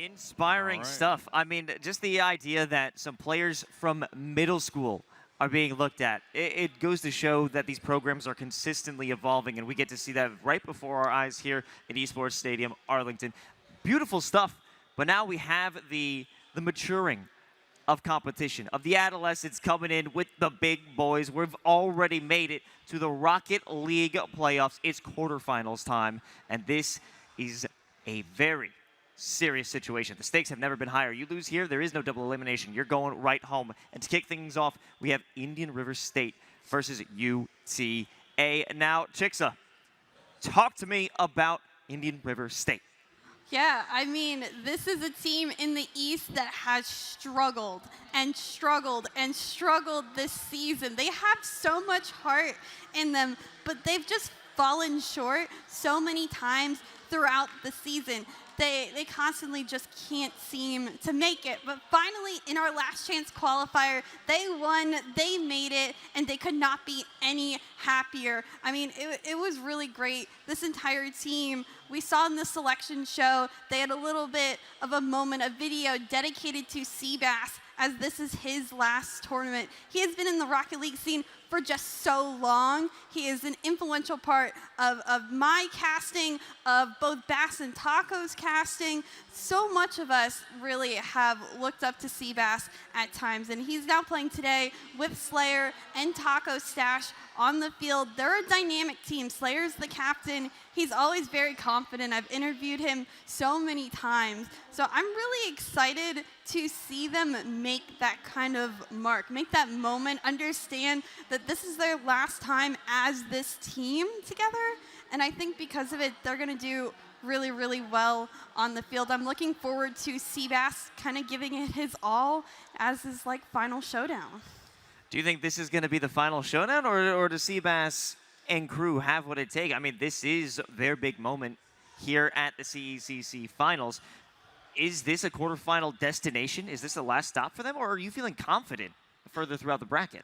Inspiring stuff. I mean, just the idea that some players from middle school are being looked at. It goes to show that these programs are consistently evolving, and we get to see that right before our eyes here at Esports Stadium, Arlington. Beautiful stuff. But now we have the maturing of competition, of the adolescents coming in with the big boys. We've already made it to the Rocket League playoffs. It's quarterfinals time, and this is a very serious situation. The stakes have never been higher. You lose here, there is no double elimination. You're going right home. And to kick things off, we have Indian River State versus UTA. Now, Chixa, talk to me about Indian River State. Yeah, I mean, this is a team in the East that has struggled and struggled and struggled this season. They have so much heart in them, but they've just fallen short so many times throughout the season. They constantly just can't seem to make it. But finally, in our last chance qualifier, they won, they made it, and they could not be any happier. I mean, it was really great. This entire team, we saw in the selection show, they had a little bit of a moment, a video dedicated to Seabass, as this is his last tournament. He has been in the Rocket League scene for just so long. He is an influential part of my casting, of both Bass and Taco's casting. So much of us really have looked up to Seabass at times, and he's now playing today with Slayer and Taco Stash on the field. They're a dynamic team. Slayer's the captain. He's always very confident. I've interviewed him so many times. So I'm really excited to see them make that kind of mark, make that moment, understand that this is their last time as this team together. And I think because of it, they're going to do really, really well on the field. I'm looking forward to Seabass kind of giving it his all as his final showdown. Do you think this is going to be the final showdown, or does Seabass and crew have what it takes? I mean, this is their big moment here at the CECC Finals. Is this a quarterfinal destination? Is this the last stop for them, or are you feeling confident further throughout the bracket?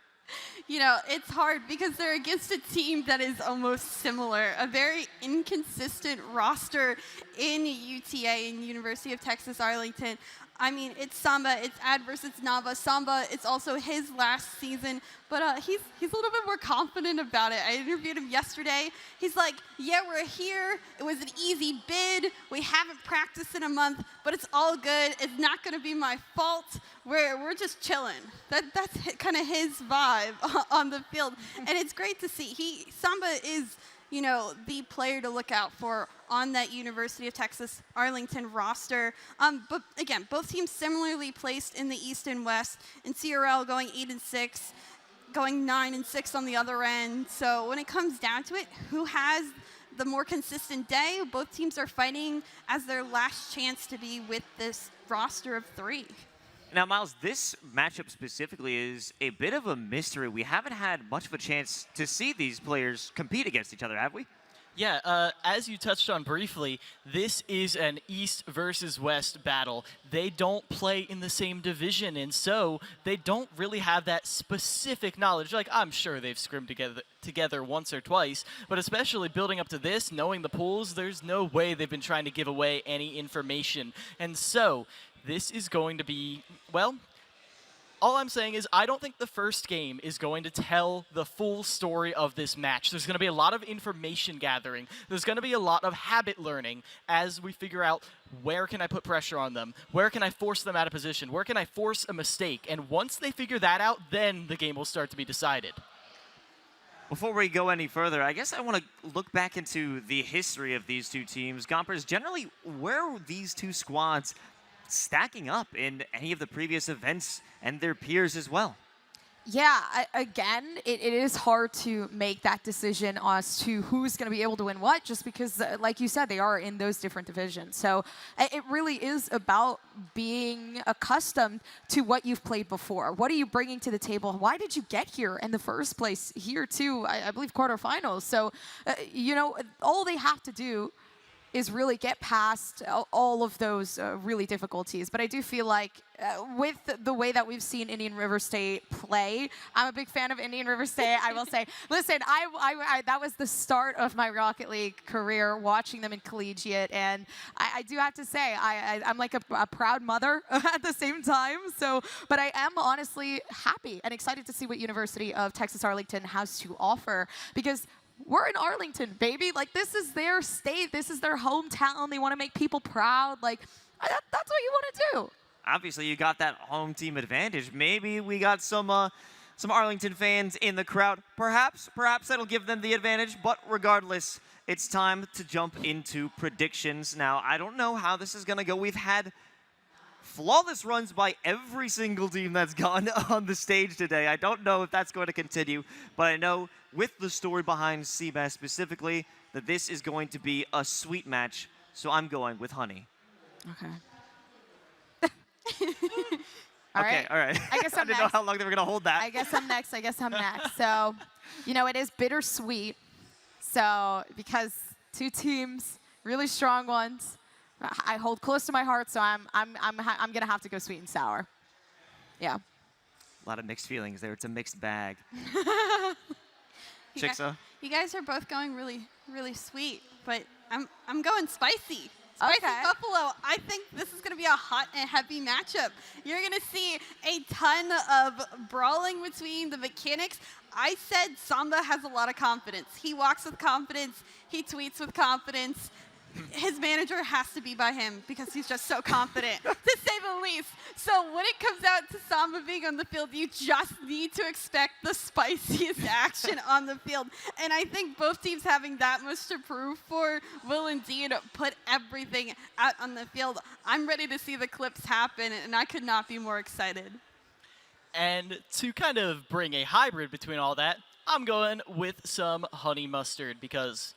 You know, it's hard because they're against a team that is almost similar, a very inconsistent roster in UTA, in University of Texas, Arlington. I mean, it's Samba, it's Adverse, it's Nava. Samba, it's also his last season, but he's a little bit more confident about it. I interviewed him yesterday. He's like, yeah, we're here. It was an easy bid. We haven't practiced in a month, but it's all good. It's not going to be my fault. We're just chilling. That's kind of his vibe on the field, and it's great to see. Samba is, you know, the player to look out for on that University of Texas Arlington roster. But again, both teams similarly placed in the East and West. In CRL going 8-6, going 9-6 on the other end. So when it comes down to it, who has the more consistent day? Both teams are fighting as their last chance to be with this roster of 3. Now, Miles, this matchup specifically is a bit of a mystery. We haven't had much of a chance to see these players compete against each other, have we? Yeah, as you touched on briefly, this is an East versus West battle. They don't play in the same division, and so they don't really have that specific knowledge. Like, I'm sure they've scrimmed together once or twice, but especially building up to this, knowing the pools, there's no way they've been trying to give away any information. And so this is going to be, well, all I'm saying is I don't think the first game is going to tell the full story of this match. There's going to be a lot of information gathering. There's going to be a lot of habit learning as we figure out where can I put pressure on them? Where can I force them out of position? Where can I force a mistake? And once they figure that out, then the game will start to be decided. Before we go any further, I guess I want to look back into the history of these two teams. Gompers, generally, where are these two squads stacking up in any of the previous events and their peers as well? Yeah, again, it is hard to make that decision as to who's going to be able to win what, just because, like you said, they are in those different divisions. So it really is about being accustomed to what you've played before. What are you bringing to the table? Why did you get here in the first place? Here, too, I believe, quarterfinals. So, you know, all they have to do is really get past all of those really difficulties. But I do feel like with the way that we've seen Indian River State play, I'm a big fan of Indian River State. I will say, listen, that was the start of my Rocket League career, watching them in collegiate, and I do have to say, I'm like a proud mother at the same time. So, but I am honestly happy and excited to see what University of Texas Arlington has to offer, because we're in Arlington, baby. Like, this is their state. This is their hometown. They want to make people proud. Like, that's what you want to do. Obviously, you got that home team advantage. Maybe we got some Arlington fans in the crowd. Perhaps that'll give them the advantage. But regardless, it's time to jump into predictions. Now, I don't know how this is going to go. We've had flawless runs by every single team that's gone on the stage today. I don't know if that's going to continue, but I know with the story behind CBAS specifically that this is going to be a sweet match, so I'm going with Honey. Okay. All right. I guess I didn't know how long they were going to hold that. I guess I'm next. So, you know, it is bittersweet. So, because two teams, really strong ones, I hold close to my heart, so I'm gonna have to go sweet and sour. Yeah. A lot of mixed feelings there. It's a mixed bag. You Chicksa? You guys are both going really, really sweet, but I'm going spicy. Spicy Okay. Buffalo. I think this is going to be a hot and heavy matchup. You're going to see a ton of brawling between the mechanics. I said Samba has a lot of confidence. He walks with confidence. He tweets with confidence. His manager has to be by him because he's just so confident, to say the least. So when it comes out to Samba being on the field, you just need to expect the spiciest action on the field. And I think both teams having that much to prove for will indeed put everything out on the field. I'm ready to see the clips happen, and I could not be more excited. And to kind of bring a hybrid between all that, I'm going with some honey mustard because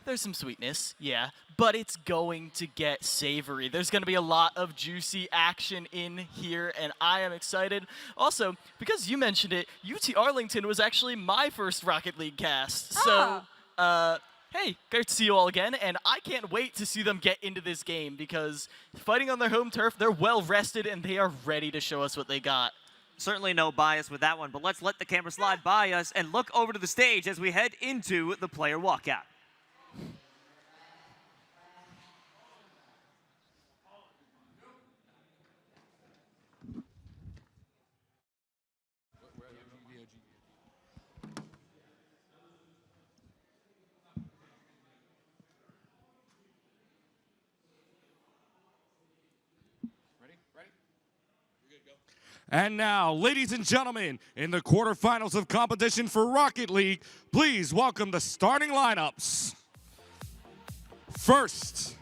there's some sweetness, yeah, but it's going to get savory. There's going to be a lot of juicy action in here, and I am excited. Also, because you mentioned it, UT Arlington was actually my first Rocket League cast. So, hey, great to see you all again, and I can't wait to see them get into this game because fighting on their home turf, they're well rested, and they are ready to show us what they got. Certainly no bias with that one, but let's let the camera slide by us and look over to the stage as we head into the player walkout. And now, ladies and gentlemen, in the quarterfinals of competition for Rocket League, please welcome the starting lineups. First,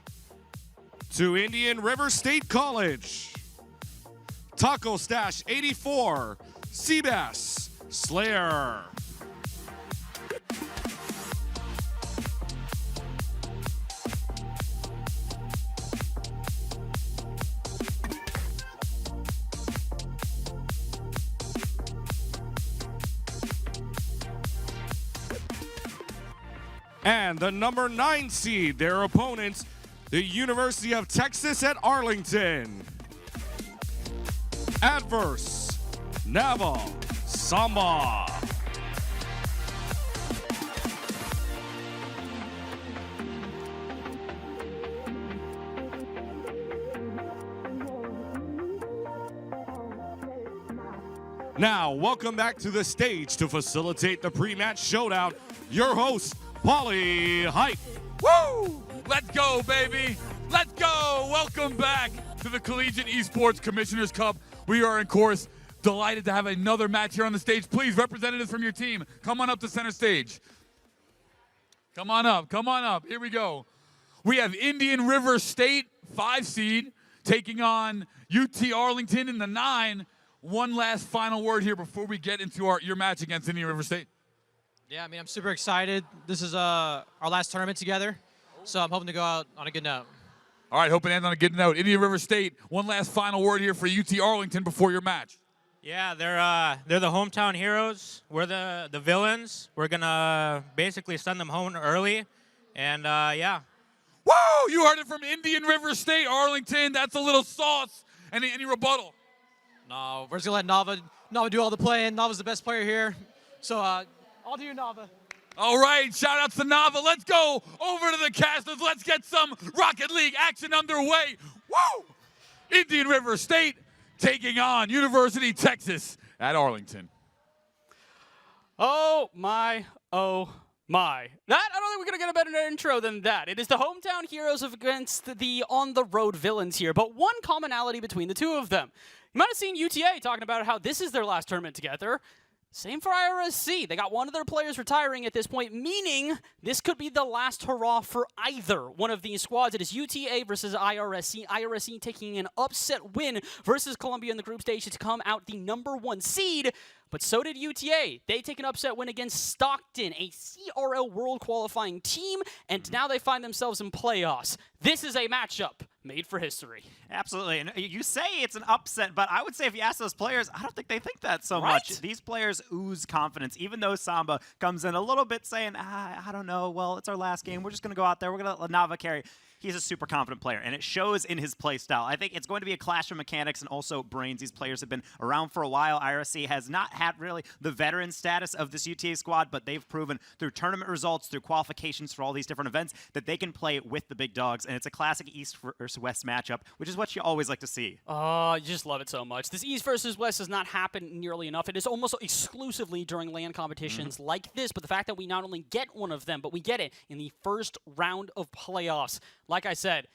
to Indian River State College, Taco Stash 84, Seabass Slayer. And the number 9 seed, their opponents, the University of Texas at Arlington. Adverse, Naval Samba. Now, welcome back to the stage to facilitate the pre-match showdown, your host, Paulie Hype. Woo! Let's go, baby. Let's go. Welcome back to the Collegiate Esports Commissioners Cup. We are, of course, delighted to have another match here on the stage. Please, representatives from your team, come on up to center stage. Come on up. Come on up. Here we go. We have Indian River State, 5 seed, taking on UT Arlington in the 9. One last final word here before we get into your match against Indian River State. Yeah, I mean, I'm super excited. This is our last tournament together, so I'm hoping to go out on a good note. All right, hoping to end on a good note. Indian River State, one last final word here for UT Arlington before your match. Yeah, they're the hometown heroes. We're the villains. We're gonna basically send them home early, and yeah. Woo! You heard it from Indian River State, Arlington. That's a little sauce. Any rebuttal? No, we're just going to let Nava do all the playing. Nava's the best player here. So I'll do Nava. All right, shout outs to Nava. Let's go over to the casters. Let's get some Rocket League action underway. Woo! Indian River State taking on University Texas at Arlington. Oh my, oh my. That, I don't think we're going to get a better intro than that. It is the hometown heroes against the on-the-road villains here, but one commonality between the two of them. You might have seen UTA talking about how this is their last tournament together. Same for IRSC. They got one of their players retiring at this point, meaning this could be the last hurrah for either one of these squads. It is UTA versus IRSC. IRSC taking an upset win versus Columbia in the group stage to come out the #1 seed. But so did UTA. They take an upset win against Stockton, a CRL World qualifying team, and now they find themselves in playoffs. This is a matchup made for history. Absolutely. And you say it's an upset, but I would say if you ask those players, I don't think they think that so much. These players ooze confidence, even though Samba comes in a little bit saying, I don't know, well, it's our last game. We're just going to go out there. We're going to let Nava carry. He's a super confident player, and it shows in his play style. I think it's going to be a clash of mechanics and also brains. These players have been around for a while. IRSC has not had really the veteran status of this UTA squad, but they've proven through tournament results, through qualifications for all these different events, that they can play with the big dogs, and it's a classic East versus West matchup, which is what you always like to see. Oh, you just love it so much. This East versus West does not happen nearly enough. It is almost exclusively during LAN competitions like this, but the fact that we not only get one of them, but we get it in the first round of playoffs. Like I said,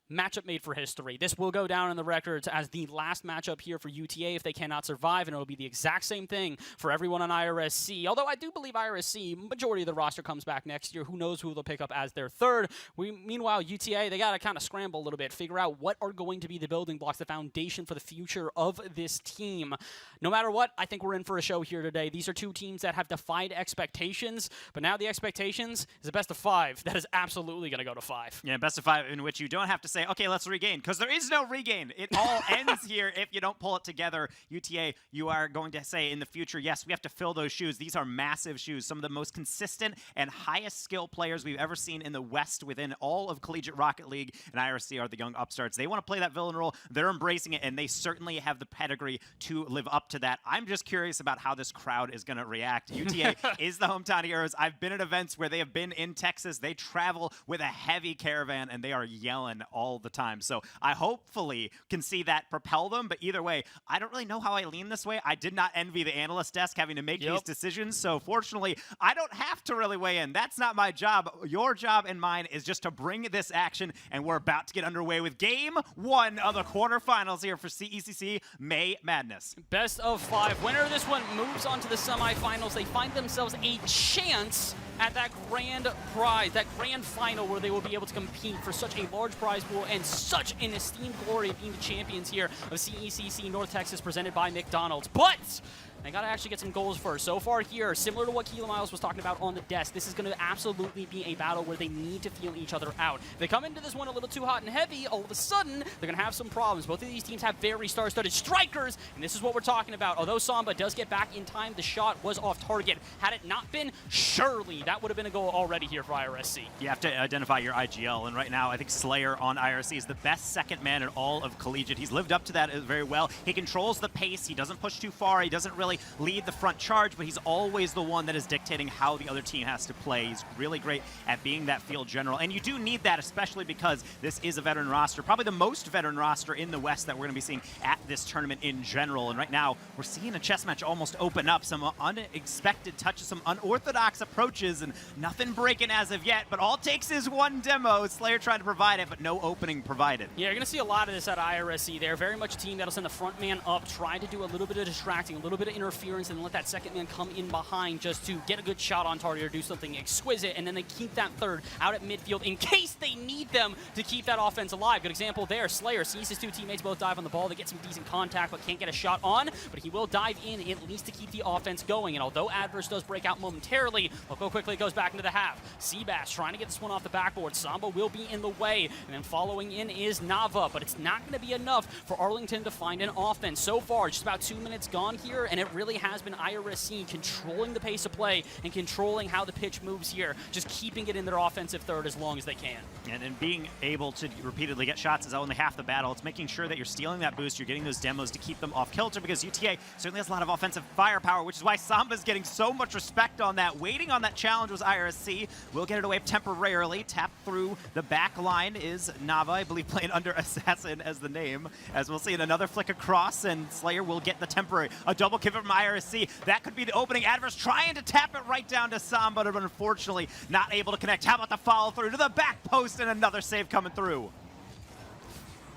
matchup made for history. This will go down in the records as the last matchup here for UTA if they cannot survive, and it'll be the exact same thing for everyone on IRSC. Although I do believe IRSC, majority of the roster comes back next year. Who knows who they'll pick up as their third. Meanwhile, UTA, they got to kind of scramble a little bit, figure out what are going to be the building blocks, the foundation for the future of this team. No matter what, I think we're in for a show here today. These are two teams that have defied expectations, but now the expectations is a best of 5. That is absolutely going to go to 5. Yeah, best of 5 in which you don't have to say, okay, let's regain, because there is no regain. It all ends here if you don't pull it together. UTA, you are going to say in the future, yes, we have to fill those shoes. These are massive shoes. Some of the most consistent and highest skill players we've ever seen in the West within all of Collegiate Rocket League, and IRSC are the young upstarts. They want to play that villain role. They're embracing it, and they certainly have the pedigree to live up to that. I'm just curious about how this crowd is going to react. UTA is the hometown heroes. I've been at events where they have been in Texas. They travel with a heavy caravan, and they are yelling all the time. So I hopefully can see that propel them, but either way, I don't really know how I lean this way. I did not envy the analyst desk having to make these decisions, so fortunately, I don't have to really weigh in. That's not my job. Your job and mine is just to bring this action, and we're about to get underway with Game 1 of the quarterfinals here for CECC May Madness. Best of 5. Winner of this one moves on to the semifinals. They find themselves a chance at that grand prize, that grand final where they will be able to compete for such a large prize pool and such an esteemed glory of being the champions here of CECC North Texas presented by McDonald's. But they got to actually get some goals first. So far here, similar to what Keelan Miles was talking about on the desk, this is going to absolutely be a battle where they need to feel each other out. If they come into this one a little too hot and heavy, all of a sudden, they're going to have some problems. Both of these teams have very star-studded strikers, and this is what we're talking about. Although Samba does get back in time, the shot was off target. Had it not been, surely that would have been a goal already here for IRSC. You have to identify your IGL, and right now, I think Slayer on IRSC is the best second man in all of Collegiate. He's lived up to that very well. He controls the pace. He doesn't push too far. He doesn't really lead the front charge, but he's always the one that is dictating how the other team has to play. He's really great at being that field general, and you do need that, especially because this is a veteran roster, probably the most veteran roster in the West that we're going to be seeing at this tournament in general. And right now, we're seeing a chess match almost open up. Some unexpected touches, some unorthodox approaches, and nothing breaking as of yet, but all it takes is one demo. Slayer trying to provide it, but no opening provided. Yeah, you're going to see a lot of this at IRSC. They're very much a team that'll send the front man up, try to do a little bit of distracting, a little bit of interference, and let that second man come in behind just to get a good shot on target or do something exquisite, and then they keep that third out at midfield in case they need them to keep that offense alive. Good example there. Slayer sees his two teammates both dive on the ball. They get some decent contact, but can't get a shot on, but he will dive in at least to keep the offense going, and although Adverse does break out momentarily, look how quickly it goes back into the half. Seabass trying to get this one off the backboard. Samba will be in the way, and then following in is Nava, but it's not going to be enough for Arlington to find an offense. So far, just about 2 minutes gone here, and it really has been IRSC controlling the pace of play and controlling how the pitch moves here, just keeping it in their offensive third as long as they can. And being able to repeatedly get shots is only half the battle. It's making sure that you're stealing that boost, you're getting those demos to keep them off kilter, because UTA certainly has a lot of offensive firepower, which is why Samba's getting so much respect on that. Waiting on that challenge was IRSC. Will get it away temporarily. Tap through the back line is Nava, I believe playing under Assassin as the name, as we'll see in another flick across, and Slayer will get the temporary. A double kill from IRSC. That could be the opening. Adverse trying to tap it right down to Samba, but unfortunately not able to connect. How about the follow through to the back post, and another save coming through.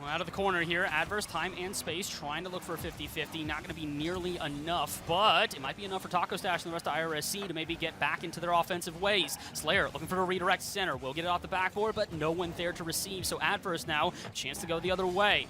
Well, out of the corner here, Adverse time and space, trying to look for a 50-50. Not going to be nearly enough, but it might be enough for Taco Stash and the rest of IRSC to maybe get back into their offensive ways. Slayer looking for a redirect center. Will get it off the backboard, but no one there to receive. So Adverse now, chance to go the other way.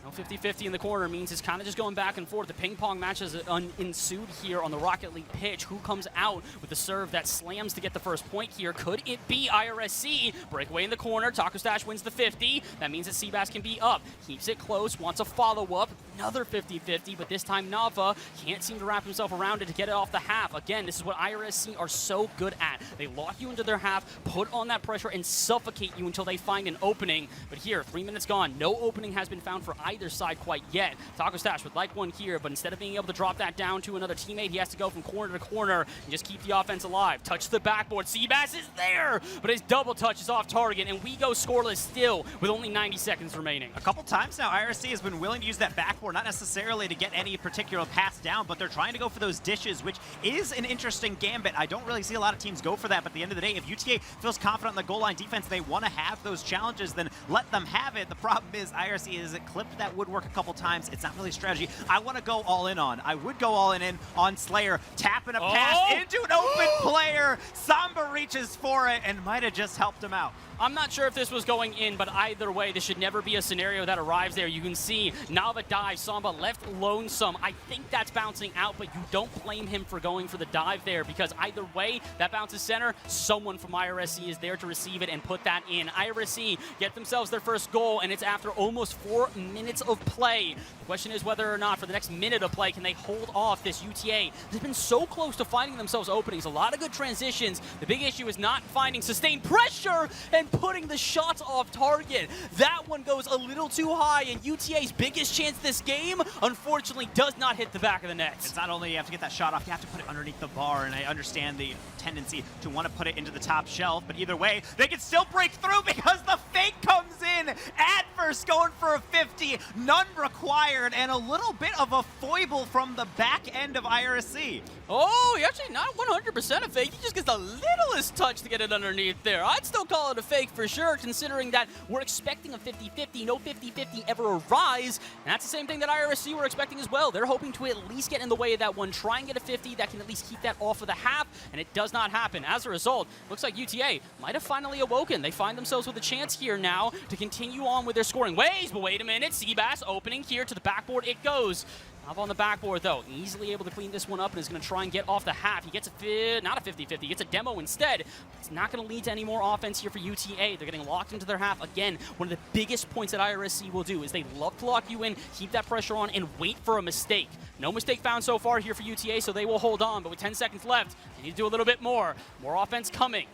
No 50-50 in the corner means it's kind of just going back and forth. The ping pong match has ensued here on the Rocket League pitch. Who comes out with the serve that slams to get the first point here? Could it be IRSC? Breakaway in the corner. Taco Stash wins the 50. That means that Seabass can be up. Keeps it close. Wants a follow-up. Another 50-50, but this time Nava can't seem to wrap himself around it to get it off the half. Again, this is what IRSC are so good at. They lock you into their half, put on that pressure, and suffocate you until they find an opening. But here, 3 minutes gone. No opening has been found for either side quite yet. Taco Stash would like one here, but instead of being able to drop that down to another teammate, he has to go from corner to corner and just keep the offense alive. Touch the backboard. Seabass is there, but his double touch is off target, and we go scoreless still with only 90 seconds remaining. A couple times now, IRSC has been willing to use that backboard, not necessarily to get any particular pass down, but they're trying to go for those dishes, which is an interesting gambit. I don't really see a lot of teams go for that, but at the end of the day, if UTA feels confident in the goal line defense, they want to have those challenges, then let them have it. The problem is IRSC has clipped that woodwork a couple times. It's not really a strategy I want to go all in on. I would go all in on Slayer, tapping a pass into an open player. Samba reaches for it and might have just helped him out. I'm not sure if this was going in, but either way, this should never be a scenario that arrives there. You can see Nava dives, Samba left lonesome. I think that's bouncing out, but you don't blame him for going for the dive there, because either way, that bounces center. Someone from IRSC is there to receive it and put that in. IRSC get themselves their first goal, and it's after almost 4 minutes of play. The question is whether or not for the next minute of play, can they hold off this UTA? They've been so close to finding themselves openings. A lot of good transitions. The big issue is not finding sustained pressure and putting the shots off target. That one goes a little too high, and UTA's biggest chance this game, unfortunately, does not hit the back of the net. It's not only you have to get that shot off, you have to put it underneath the bar, and I understand the tendency to want to put it into the top shelf, but either way, they can still break through because the fake comes in. Adverse going for a 50, none required, and a little bit of a foible from the back end of IRSC. Oh, he actually not 100% a fake. He just gets the littlest touch to get it underneath there. I'd still call it a fake for sure, considering that we're expecting a 50-50. No 50-50 ever arise, and that's the same thing that IRSC were expecting as well. They're hoping to at least get in the way of that one, try and get a 50 that can at least keep that off of the half, and it does not happen. As a result, looks like UTA might have finally awoken. They find themselves with a chance here now to continue on with their scoring ways, but wait a minute. Seabass opening here to the backboard it goes. Up on the backboard, though, easily able to clean this one up and is going to try and get off the half. He gets not a 50-50, he gets a demo instead. It's not going to lead to any more offense here for UTA. They're getting locked into their half. Again, one of the biggest points that IRSC will do is they love to lock you in, keep that pressure on, and wait for a mistake. No mistake found so far here for UTA, so they will hold on. But with 10 seconds left, they need to do a little bit more. More offense coming.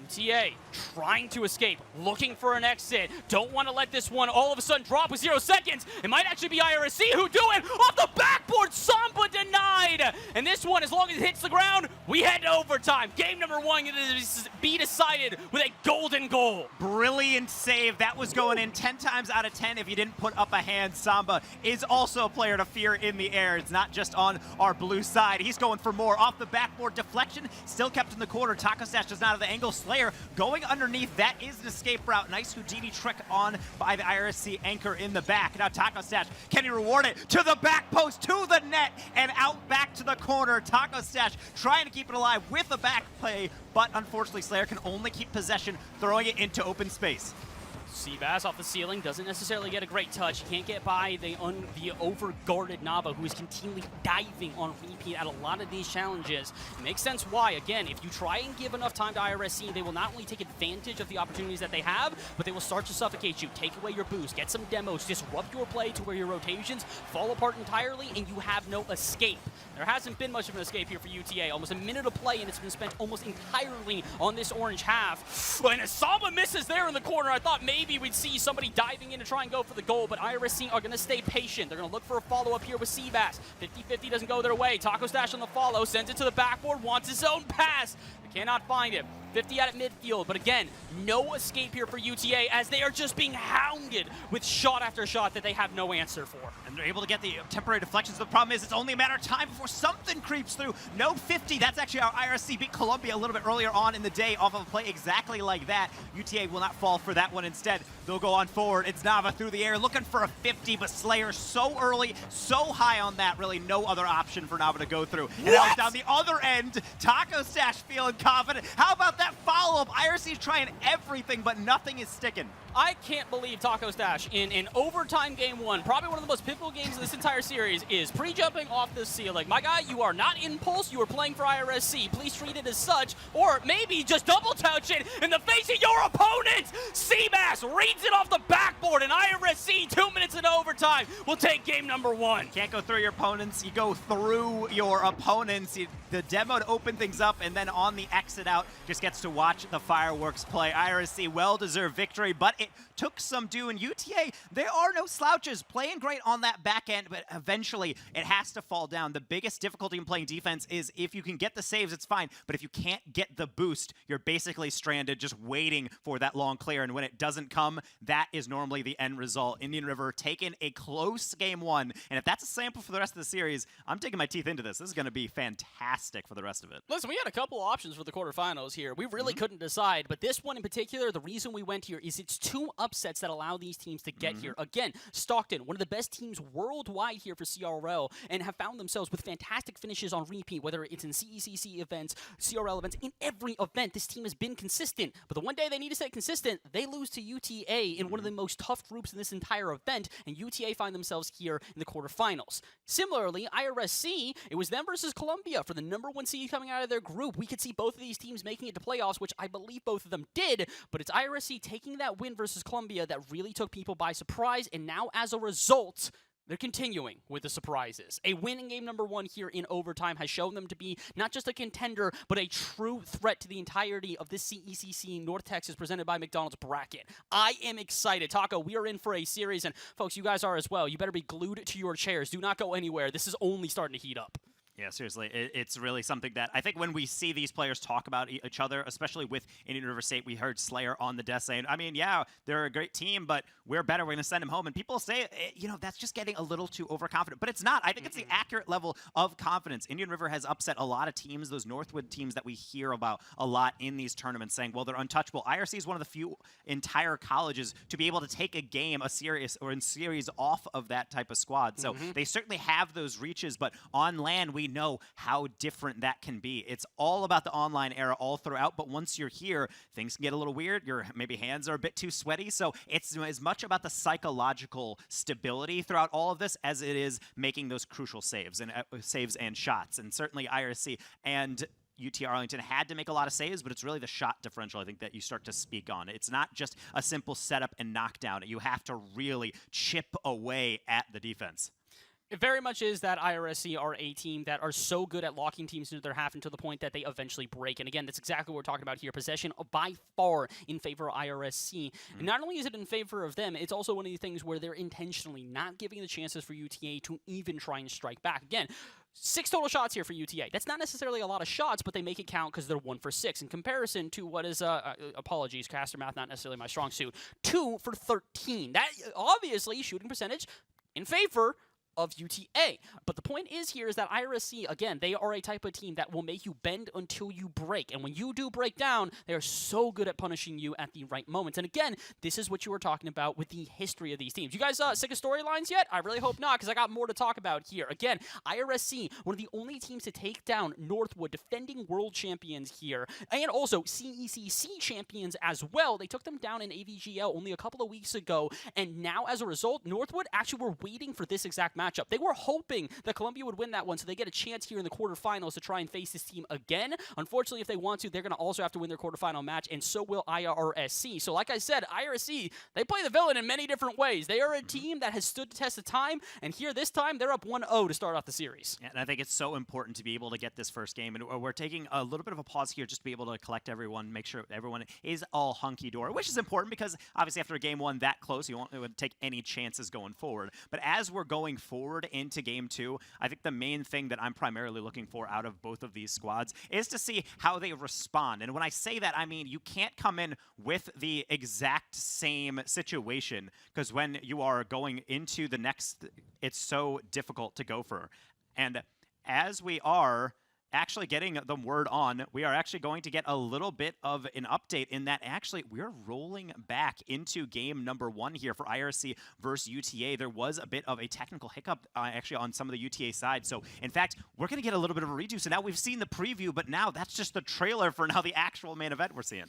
UTA trying to escape, looking for an exit. Don't want to let this one all of a sudden drop with 0 seconds. It might actually be IRSC who do it. Off the backboard, Samba denied. And this one, as long as it hits the ground, we head to overtime. Game number 1 going to be decided with a golden goal. Brilliant save. That was going in 10 times out of 10 if you didn't put up a hand. Samba is also a player to fear in the air. It's not just on our blue side. He's going for more. Off the backboard, deflection still kept in the corner. Taco Stash does not have the angle. Slayer going underneath. That is an escape route. Nice Houdini trick on by the IRSC anchor in the back. Now Taco Stash, can he reward it? To the back post, to the net, and out back to the corner. Taco Stash trying to keep it alive with a back play, but unfortunately Slayer can only keep possession, throwing it into open space. Seabass off the ceiling doesn't necessarily get a great touch. He can't get by the over-guarded Nava, who is continually diving on repeat at a lot of these challenges. It makes sense why. Again, if you try and give enough time to IRSC, they will not only take advantage of the opportunities that they have, but they will start to suffocate you, take away your boost, get some demos, disrupt your play to where your rotations fall apart entirely, and you have no escape. There hasn't been much of an escape here for UTA. Almost a minute of play, and it's been spent almost entirely on this orange half. And Asama misses there in the corner. I thought maybe we'd see somebody diving in to try and go for the goal, but IRSC are going to stay patient. They're going to look for a follow-up here with Seabass. 50-50 doesn't go their way. Taco Stash on the follow, sends it to the backboard, wants his own pass. They cannot find it. 50 out at midfield, but again, no escape here for UTA as they are just being hounded with shot after shot that they have no answer for. And they're able to get the temporary deflections. The problem is it's only a matter of time before something creeps through. No 50. That's actually how IRSC beat Columbia a little bit earlier on in the day off of a play exactly like that. UTA will not fall for that one. Instead, they'll go on forward. It's Nava through the air looking for a 50, but Slayer so early, so high on that, really no other option for Nava to go through. And now down the other end, Taco Stash feeling confident. How about that follow-up? IRSC is trying everything, but nothing is sticking. I can't believe Taco Stash in an overtime game one, probably one of the most pivotal games of this entire series, is pre-jumping off the ceiling. My guy, you are not Impulse, you are playing for IRSC. Please treat it as such, or maybe just double touch it in the face of your opponent. Seabass reads it off the backboard, and IRSC 2 minutes in overtime will take game number one. Can't go through your opponents, you go through your opponents. The demo to open things up, and then on the exit out, just gets to watch the fireworks play. IRSC, well-deserved victory, but it took some due, and UTA, there are no slouches. Playing great on that back end, but eventually it has to fall down. The biggest difficulty in playing defense is if you can get the saves, it's fine, but if you can't get the boost, you're basically stranded just waiting for that long clear, and when it doesn't come, that is normally the end result. Indian River taking a close game one, and if that's a sample for the rest of the series, I'm taking my teeth into this. This is going to be fantastic for the rest of it. Listen, we had a couple options for the quarterfinals here. We really couldn't decide, but this one in particular, the reason we went here is it's two upsets that allow these teams to get here. Again, Stockton, one of the best teams worldwide here for CRL, and have found themselves with fantastic finishes on repeat, whether it's in CECC events, CRL events. In every event, this team has been consistent, but the one day they need to stay consistent, they lose to UTA in one of the most tough groups in this entire event, and UTA find themselves here in the quarterfinals. Similarly, IRSC, it was them versus Columbia for the #1 seed coming out of their group. We could see both of these teams making it to playoffs, which I believe both of them did, but it's IRSC taking that win versus Columbia that really took people by surprise, and now as a result, they're continuing with the surprises. A win in game #1 here in overtime has shown them to be not just a contender, but a true threat to the entirety of this CECC North Texas presented by McDonald's bracket. I am excited. Taco, we are in for a series, and folks, you guys are as well. You better be glued to your chairs. Do not go anywhere. This is only starting to heat up. Yeah, seriously, it's really something that I think when we see these players talk about each other, especially with Indian River State, we heard Slayer on the desk saying, I mean, yeah, they're a great team, but we're better. We're going to send them home. And people say, you know, that's just getting a little too overconfident. But it's not. I think it's the accurate level of confidence. Indian River has upset a lot of teams, those Northwood teams that we hear about a lot in these tournaments, saying, well, they're untouchable. IRC is one of the few entire colleges to be able to take a game, a series, or in series off of that type of squad. So they certainly have those reaches, but on land, we know how different that can be. It's all about the online era all throughout, but once you're here, things can get a little weird. Your maybe hands are a bit too sweaty, so it's as much about the psychological stability throughout all of this as it is making those crucial saves and shots. And certainly IRC and UT Arlington had to make a lot of saves, but it's really the shot differential, I think, that you start to speak on. It's not just a simple setup and knockdown. You have to really chip away at the defense. It very much is that IRSC are a team that are so good at locking teams into their half and to the point that they eventually break. And again, that's exactly what we're talking about here. Possession by far in favor of IRSC. And not only is it in favor of them, it's also one of the things where they're intentionally not giving the chances for UTA to even try and strike back. Again, 6 total shots here for UTA. That's not necessarily a lot of shots, but they make it count because they're 1 for 6. In comparison to what is, apologies, caster math, not necessarily my strong suit, 2 for 13. That, obviously, shooting percentage in favor of UTA. But the point is here is that IRSC, again, they are a type of team that will make you bend until you break. And when you do break down, they are so good at punishing you at the right moments. And again, this is what you were talking about with the history of these teams. You guys sick of storylines yet? I really hope not, because I got more to talk about here. Again, IRSC, one of the only teams to take down Northwood, defending world champions here, and also CECC champions as well. They took them down in AVGL only a couple of weeks ago, and now as a result, Northwood actually were waiting for this exact matchup. They were hoping that Columbia would win that one so they get a chance here in the quarterfinals to try and face this team again. Unfortunately, if they want to, they're going to also have to win their quarterfinal match, and so will IRSC. So like I said, IRSC, they play the villain in many different ways. They are a team that has stood the test of time, and here this time, they're up 1-0 to start off the series. Yeah, and I think it's so important to be able to get this first game, and we're taking a little bit of a pause here just to be able to collect everyone, make sure everyone is all hunky-dory, which is important because obviously after a game one that close, you won't take any chances going forward. But as we're going forward into game two, I think the main thing that I'm primarily looking for out of both of these squads is to see how they respond. And when I say that, I mean you can't come in with the exact same situation, because when you are going into the next, it's so difficult to go for. And as we are actually getting the word on, we are actually going to get a little bit of an update in that actually we're rolling back into game number one here for IRSC versus UTA. There was a bit of a technical hiccup actually on some of the UTA side. So in fact, we're going to get a little bit of a redo. So now we've seen the preview, but now that's just the trailer for now the actual main event we're seeing.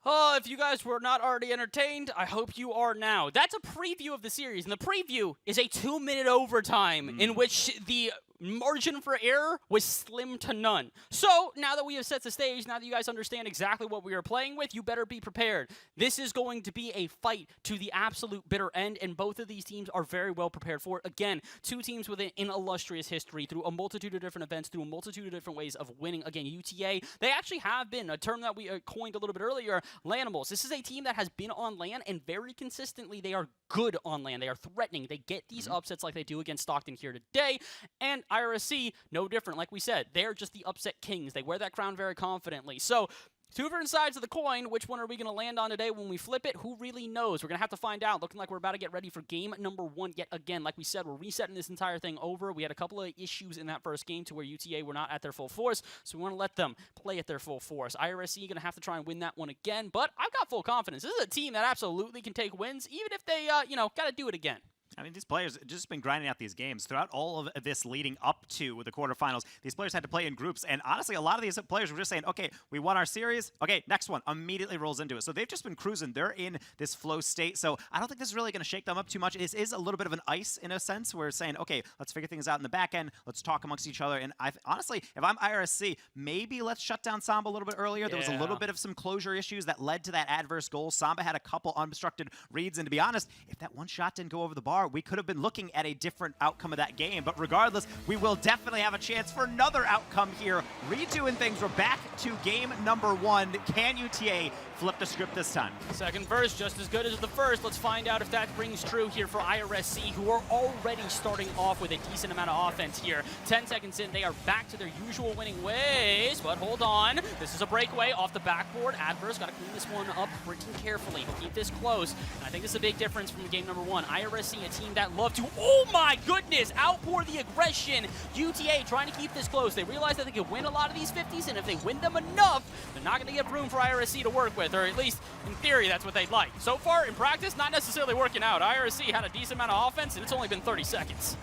Oh, if you guys were not already entertained, I hope you are now. That's a preview of the series, and the preview is a 2-minute overtime in which the margin for error was slim to none. So, now that we have set the stage, now that you guys understand exactly what we are playing with, you better be prepared. This is going to be a fight to the absolute bitter end, and both of these teams are very well prepared for it. Again, two teams with an illustrious history through a multitude of different events, through a multitude of different ways of winning. Again, UTA, they actually have been, a term that we coined a little bit earlier, Lanimals. This is a team that has been on LAN, and very consistently, they are good on LAN. They are threatening. They get these upsets like they do against Stockton here today, and IRSC, no different. Like we said, they're just the upset kings. They wear that crown very confidently. So, two different sides of the coin. Which one are we going to land on today when we flip it? Who really knows? We're going to have to find out. Looking like we're about to get ready for game number one yet again. Like we said, we're resetting this entire thing over. We had a couple of issues in that first game to where UTA were not at their full force, so we want to let them play at their full force. IRSC going to have to try and win that one again, but I've got full confidence. This is a team that absolutely can take wins, even if they, got to do it again. I mean, these players have just been grinding out these games. Throughout all of this leading up to the quarterfinals, these players had to play in groups. And honestly, a lot of these players were just saying, okay, we won our series. Okay, next one. Immediately rolls into it. So they've just been cruising. They're in this flow state. So I don't think this is really going to shake them up too much. This is a little bit of an ice in a sense. We're saying, okay, let's figure things out in the back end. Let's talk amongst each other. And honestly, if I'm IRSC, maybe let's shut down Samba a little bit earlier. Yeah. There was a little bit of some closure issues that led to that adverse goal. Samba had a couple unobstructed reads. And to be honest, if that one shot didn't go over the bar, we could have been looking at a different outcome of that game. But regardless, we will definitely have a chance for another outcome here. Redoing things, we're back to game number one. Can UTA flip the script this time? Second verse, just as good as the first. Let's find out if that rings true here for IRSC, who are already starting off with a decent amount of offense here. 10 seconds in, they are back to their usual winning ways, but hold on. This is a breakaway off the backboard. Adverse got to clean this one up pretty carefully. He'll keep this close, and I think this is a big difference from game number one. IRSC, a team that loved to, oh my goodness, outpour the aggression. UTA trying to keep this close. They realize that they can win a lot of these 50s, and if they win them enough, they're not going to give room for IRSC to work with, or at least in theory, that's what they'd like. So far, in practice, not necessarily working out. IRSC had a decent amount of offense, and it's only been 30 seconds.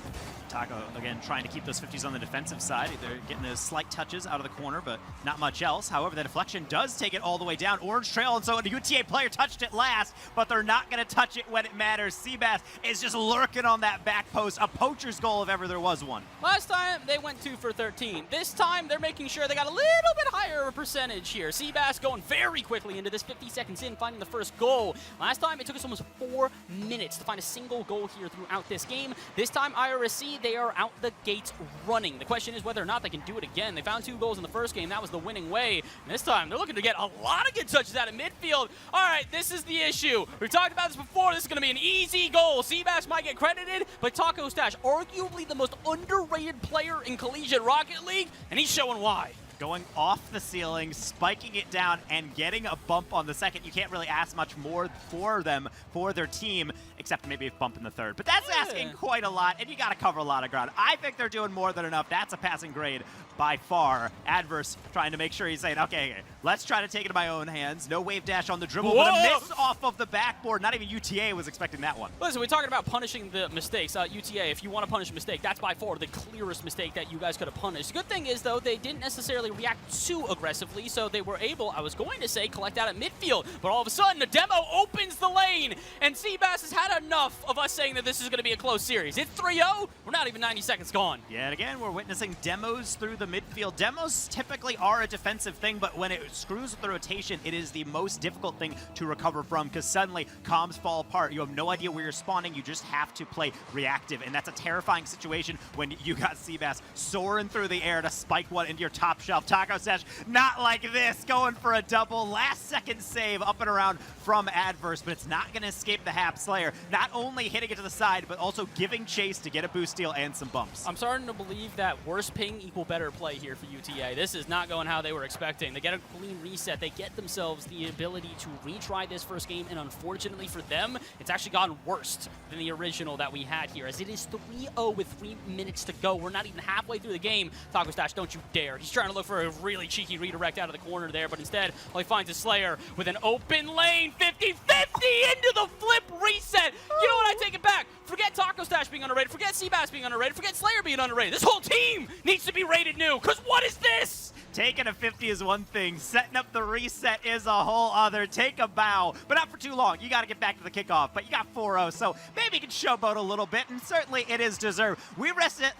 Taco, again, trying to keep those 50s on the defensive side. They're getting those slight touches out of the corner, but not much else. However, the deflection does take it all the way down. Orange trail, and so the UTA player touched it last, but they're not going to touch it when it matters. Seabass is just lurking on that back post. A poacher's goal if ever there was one. Last time, they went 2 for 13. This time, they're making sure they got a little bit higher of a percentage here. Seabass going very quickly into this 50 seconds in, finding the first goal. Last time, it took us almost 4 minutes to find a single goal here throughout this game. This time, IRSC, they are out the gates running. The question is whether or not they can do it again. They found 2 goals in the first game. That was the winning way. And this time, they're looking to get a lot of good touches out of midfield. All right, this is the issue. We've talked about this before. This is going to be an easy goal. Seabass might get credited, but Taco Stash, arguably the most underrated player in Collegiate Rocket League, and he's showing why. going off the ceiling, spiking it down, and getting a bump on the second. You can't really ask much more for them, for their team, except maybe a bump in the third. But that's asking quite a lot, and you got to cover a lot of ground. I think they're doing more than enough. That's a passing grade by far. Adverse trying to make sure he's saying, okay, let's try to take it in my own hands. No wave dash on the dribble, but a miss off of the backboard. Not even UTA was expecting that one. Listen, we're talking about punishing the mistakes. UTA, if you want to punish a mistake, that's by far the clearest mistake that you guys could have punished. The good thing is, though, they didn't necessarily react too aggressively, so they were able, I was going to say, collect out at midfield, but all of a sudden, the demo opens the lane, and Seabass has had enough of us saying that this is going to be a close series. It's 3-0. We're not even 90 seconds gone. Yeah, and again, we're witnessing demos through the midfield. Demos typically are a defensive thing, but when it screws with the rotation, it is the most difficult thing to recover from because suddenly comms fall apart. You have no idea where you're spawning. You just have to play reactive, and that's a terrifying situation when you got Seabass soaring through the air to spike one into your top shelf. Taco Stash, not like this, going for a double. Last second save up and around from Adverse, but it's not going to escape the Hap Slayer. Not only hitting it to the side, but also giving chase to get a boost steal and some bumps. I'm starting to believe that worse ping equal better play here for UTA. This is not going how they were expecting. They get a clean reset. They get themselves the ability to retry this first game, and unfortunately for them, it's actually gotten worse than the original that we had here, as it is 3-0 with 3 minutes to go. We're not even halfway through the game. Taco Stash, don't you dare. He's trying to look for a really cheeky redirect out of the corner there, but instead, all he finds is Slayer with an open lane, 50-50 into the flip reset. You know what? I take it back. Forget Taco Stash being underrated. Forget Seabass being underrated. Forget Slayer being underrated. This whole team needs to be rated new, because what is this? Taking a 50 is one thing. Setting up the reset is a whole other. Take a bow, but not for too long. You got to get back to the kickoff, but you got 4-0, so maybe you can showboat a little bit, and certainly it is deserved. We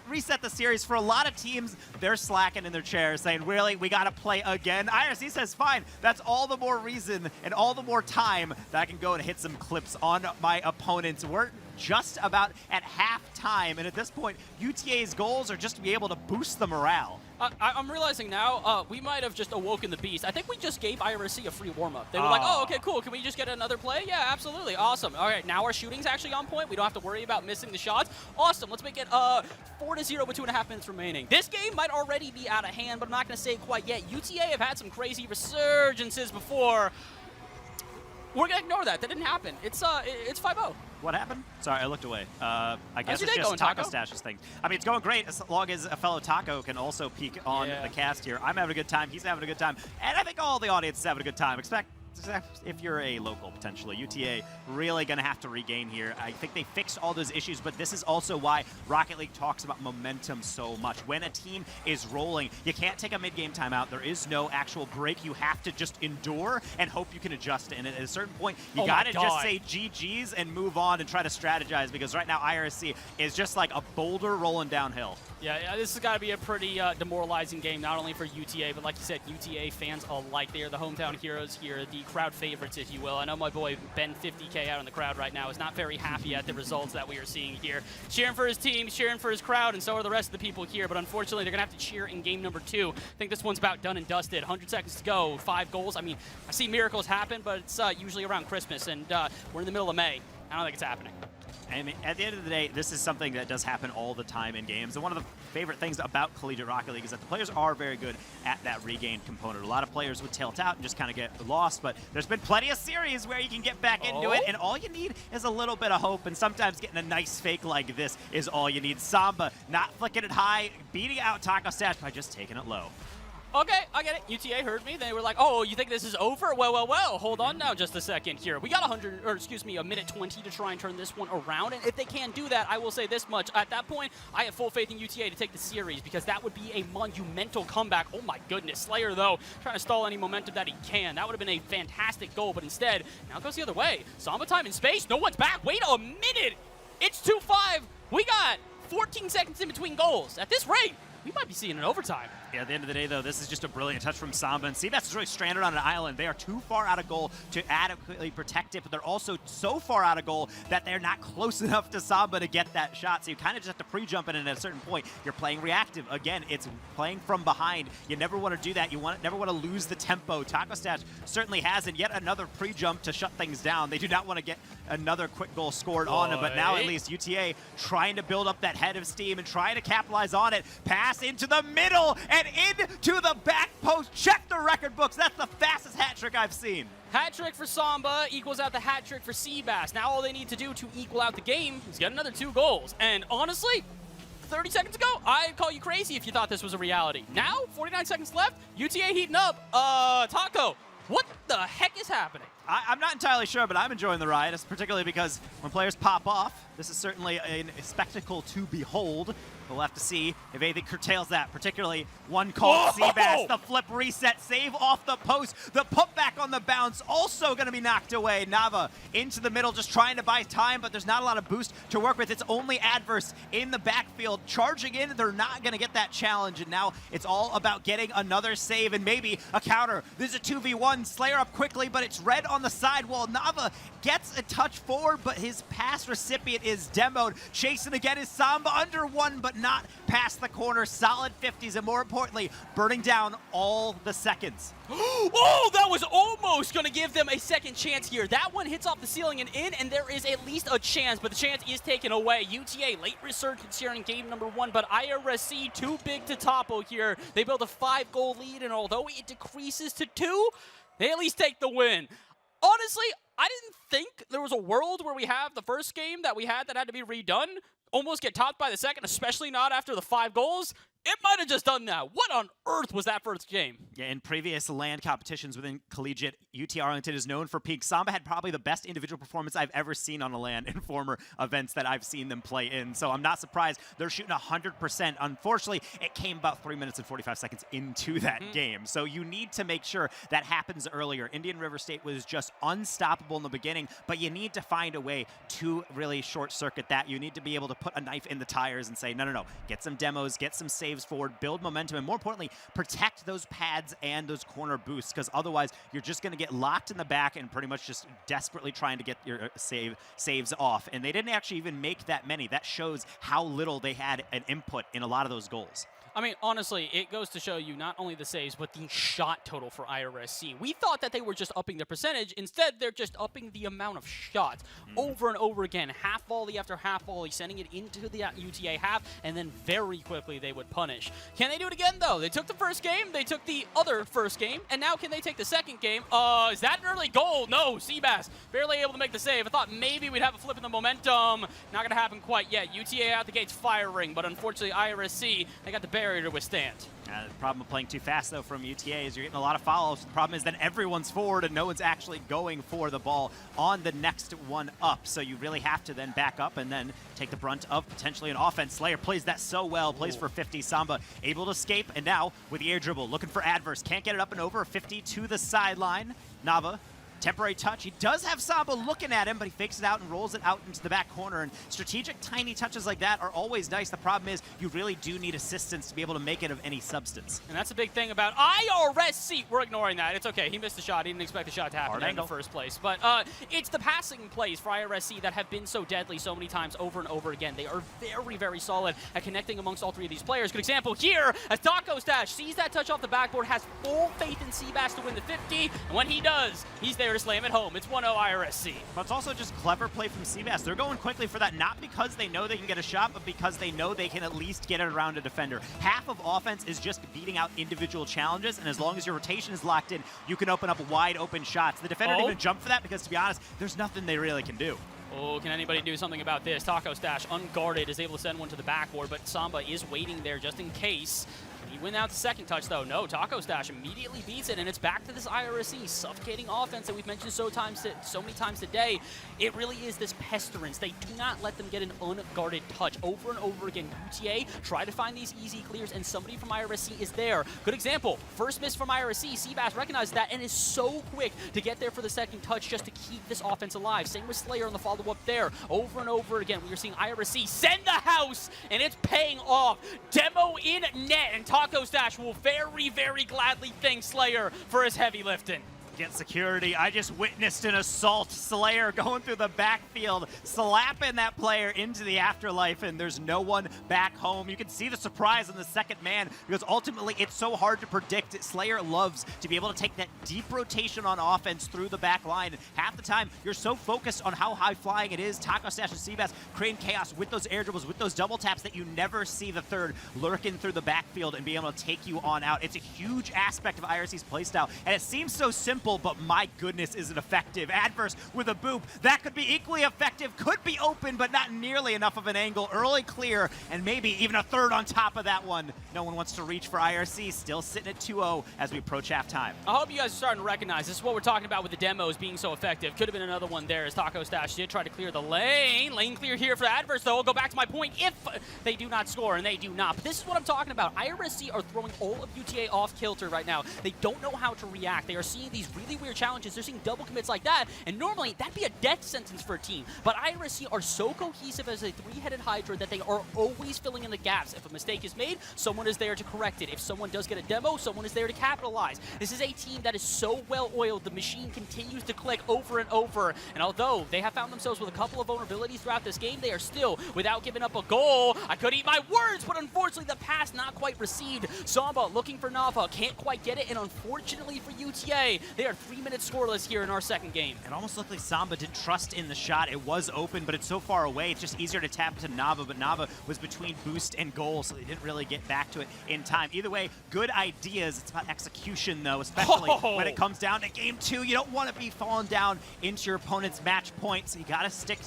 reset the series. For a lot of teams, they're slacking in their chairs, saying, really, we got to play again? IRSC says, fine. That's all the more reason and all the more time that I can go and hit some clips on my opponents. We're just about at halftime, and at this point, UTA's goals are just to be able to boost the morale. I'm realizing now, we might have just awoken the beast. I think we just gave IRSC a free warm-up. They were like, oh, okay, cool. Can we just get another play? Yeah, absolutely. Awesome. All right, now our shooting's actually on point. We don't have to worry about missing the shots. Awesome. Let's make it 4-0 with 2.5 minutes remaining. This game might already be out of hand, but I'm not going to say it quite yet. UTA have had some crazy resurgences before. We're going to ignore that. That didn't happen. It's 5-0. What happened? Sorry, I looked away. I guess it's just going, Taco Stash's thing. I mean, it's going great as long as a fellow Taco can also peek on the cast here. I'm having a good time. He's having a good time. And I think all the audience is having a good time. Except if you're a local, potentially. UTA really going to have to regain here. I think they fixed all those issues, but this is also why Rocket League talks about momentum so much. When a team is rolling, you can't take a mid-game timeout. There is no actual break. You have to just endure and hope you can adjust. And at a certain point, you got to just say GG's and move on and try to strategize, because right now IRSC is just like a boulder rolling downhill. Yeah, this has got to be a pretty demoralizing game, not only for UTA, but like you said, UTA fans alike. They are the hometown heroes here, the crowd favorites, if you will. I know my boy Ben 50K out in the crowd right now is not very happy at the results that we are seeing here. Cheering for his team, cheering for his crowd, and so are the rest of the people here, but unfortunately, they're going to have to cheer in game number 2. I think this one's about done and dusted. 100 seconds to go, 5 goals. I mean, I see miracles happen, but it's usually around Christmas, and we're in the middle of May. I don't think it's happening. I mean, at the end of the day, this is something that does happen all the time in games. And one of the favorite things about Collegiate Rocket League is that the players are very good at that regain component. A lot of players would tilt out and just kind of get lost, but there's been plenty of series where you can get back into it, and all you need is a little bit of hope, and sometimes getting a nice fake like this is all you need. Samba not flicking it high, beating out Taco Stash by just taking it low. Okay, I get it. UTA heard me. They were like, oh, you think this is over? Well, hold on now just a second here. We got a minute 20 to try and turn this one around. And if they can't do that, I will say this much. At that point, I have full faith in UTA to take the series, because that would be a monumental comeback. Oh my goodness. Slayer, though, trying to stall any momentum that he can. That would have been a fantastic goal, but instead, now it goes the other way. Samba time in space. No one's back. Wait a minute. It's 2-5. We got 14 seconds in between goals. At this rate, we might be seeing an overtime. Yeah, at the end of the day, though, this is just a brilliant touch from Samba. And Seabass is really stranded on an island. They are too far out of goal to adequately protect it, but they're also so far out of goal that they're not close enough to Samba to get that shot. So you kind of just have to pre-jump it, and at a certain point, you're playing reactive. Again, it's playing from behind. You never want to do that. You never want to lose the tempo. Taco Stash certainly has, and yet another pre-jump to shut things down. They do not want to get another quick goal scored on him. But now at least UTA trying to build up that head of steam and trying to capitalize on it. Pass into the middle and into the back post. Check the record books. That's the fastest hat trick I've seen. Hat trick for Samba equals out the hat trick for Seabass. Now all they need to do to equal out the game is get another 2 goals. And honestly, 30 seconds ago, I'd call you crazy if you thought this was a reality. Now, 49 seconds left, UTA heating up. Taco, what the heck is happening? I'm not entirely sure, but I'm enjoying the ride, particularly because when players pop off, this is certainly a spectacle to behold. We'll have to see if anything curtails that, particularly one called Seabass. The flip reset, save off the post. The putback on the bounce also going to be knocked away. Nava into the middle, just trying to buy time, but there's not a lot of boost to work with. It's only adverse in the backfield. Charging in, they're not going to get that challenge, and now it's all about getting another save and maybe a counter. This is a 2v1. Slayer up quickly, but it's red on the side wall. Nava gets a touch forward, but his pass recipient is demoed. Chasing again is Samba under 1, but not past the corner. Solid 50s, and more importantly, burning down all the seconds. Oh, that was almost going to give them a second chance here. That one hits off the ceiling and in, and there is at least a chance, but the chance is taken away. UTA late resurgence here in game number 1, but IRSC too big to topple here. They build a 5-goal lead, and although it decreases to 2, they at least take the win. Honestly, I didn't think there was a world where we have the first game that we had that had to be redone, almost get topped by the second, especially not after the 5 goals. It might have just done that. What on earth was that first game? Yeah, in previous LAN competitions within collegiate, UT Arlington is known for peak. Samba had probably the best individual performance I've ever seen on a LAN in former events that I've seen them play in. So I'm not surprised they're shooting 100%. Unfortunately, it came about 3 minutes and 45 seconds into that game. So you need to make sure that happens earlier. Indian River State was just unstoppable in the beginning, but you need to find a way to really short circuit that. You need to be able to put a knife in the tires and say, no, get some demos, get some saves forward, build momentum, and more importantly, protect those pads and those corner boosts, because otherwise you're just going to get locked in the back and pretty much just desperately trying to get your saves off. And they didn't actually even make that many. That shows how little they had an input in a lot of those goals. I mean, honestly, it goes to show you not only the saves, but the shot total for IRSC. We thought that they were just upping the percentage. Instead, they're just upping the amount of shots over and over again. Half volley after half volley, sending it into the UTA half, and then very quickly they would punish. Can they do it again, though? They took the first game, they took the other first game, and now can they take the second game? Is that an early goal? No, Seabass barely able to make the save. I thought maybe we'd have a flip in the momentum. Not going to happen quite yet. UTA out the gates firing, but unfortunately, IRSC, they got the barrier to withstand. The problem of playing too fast, though, from UTA is you're getting a lot of follow-ups. The problem is that everyone's forward and no one's actually going for the ball on the next one up. So you really have to then back up and then take the brunt of potentially an offense. Slayer plays that so well, plays for 50. Samba able to escape, and now with the air dribble, looking for adverse. Can't get it up and over. 50 to the sideline. Nava. Temporary touch. He does have Samba looking at him, but he fakes it out and rolls it out into the back corner. And strategic tiny touches like that are always nice. The problem is you really do need assistance to be able to make it of any substance. And that's a big thing about IRSC. We're ignoring that. It's okay. He missed the shot. He didn't expect the shot to happen in the first place. But it's the passing plays for IRSC that have been so deadly so many times over and over again. They are very, very solid at connecting amongst all 3 of these players. Good example here as Taco Stash sees that touch off the backboard, has full faith in Seabass to win the 50. And when he does, he's there to slam it home. It's 1-0 IRSC. But it's also just clever play from Seabass. They're going quickly for that, not because they know they can get a shot, but because they know they can at least get it around a defender. Half of offense is just beating out individual challenges, and as long as your rotation is locked in, you can open up wide open shots. The defender didn't even jump for that because, to be honest, there's nothing they really can do. Oh, can anybody do something about this? Taco Stash, unguarded, is able to send one to the backboard, but Samba is waiting there just in case. He went out the second touch, though. No, Taco Stash immediately beats it, and it's back to this IRSC suffocating offense that we've mentioned so many times today. It really is this pestilence. They do not let them get an unguarded touch. Over and over again, UTA try to find these easy clears, and somebody from IRSC is there. Good example, first miss from IRSC. Seabass recognizes that and is so quick to get there for the second touch just to keep this offense alive. Same with Slayer on the follow-up there. Over and over again, we are seeing IRSC send the house, and it's paying off. Demo in net, and Taco Stash will very, very gladly thank Slayer for his heavy lifting. Get security. I just witnessed an assault. Slayer going through the backfield, slapping that player into the afterlife, and there's no one back home. You can see the surprise in the second man, because ultimately it's so hard to predict. Slayer loves to be able to take that deep rotation on offense through the back line. Half the time, you're so focused on how high flying it is. Taco Stash and Seabass creating chaos with those air dribbles, with those double taps, that you never see the third lurking through the backfield and being able to take you on out. It's a huge aspect of IRSC's playstyle, and it seems so simple, but my goodness, is it effective. Adverse with a boop. That could be equally effective, could be open, but not nearly enough of an angle. Early clear, and maybe even a third on top of that one. No one wants to reach for IRC, still sitting at 2-0 as we approach halftime. I hope you guys are starting to recognize this is what we're talking about with the demos being so effective. Could have been another one there as Taco Stash did try to clear the lane. Lane clear here for the Adverse, though. I'll go back to my point if they do not score, and they do not. But this is what I'm talking about. IRSC are throwing all of UTA off kilter right now. They don't know how to react. They are seeing these really weird challenges. They're seeing double commits like that, and normally that'd be a death sentence for a team. But IRSC are so cohesive as a three-headed Hydra that they are always filling in the gaps. If a mistake is made, someone is there to correct it. If someone does get a demo, someone is there to capitalize. This is a team that is so well-oiled. The machine continues to click over and over. And although they have found themselves with a couple of vulnerabilities throughout this game, they are still, without giving up a goal. I could eat my words, but unfortunately the pass not quite received. Samba looking for Nava, can't quite get it, and unfortunately for UTA, they are 3 minutes scoreless here in our second game. It almost looked like Samba didn't trust in the shot. It was open, but it's so far away, it's just easier to tap to Nava, but Nava was between boost and goal, so they didn't really get back to it in time. Either way, good ideas. It's about execution, though, especially when it comes down to game 2. You don't want to be falling down into your opponent's match point, so you got to stick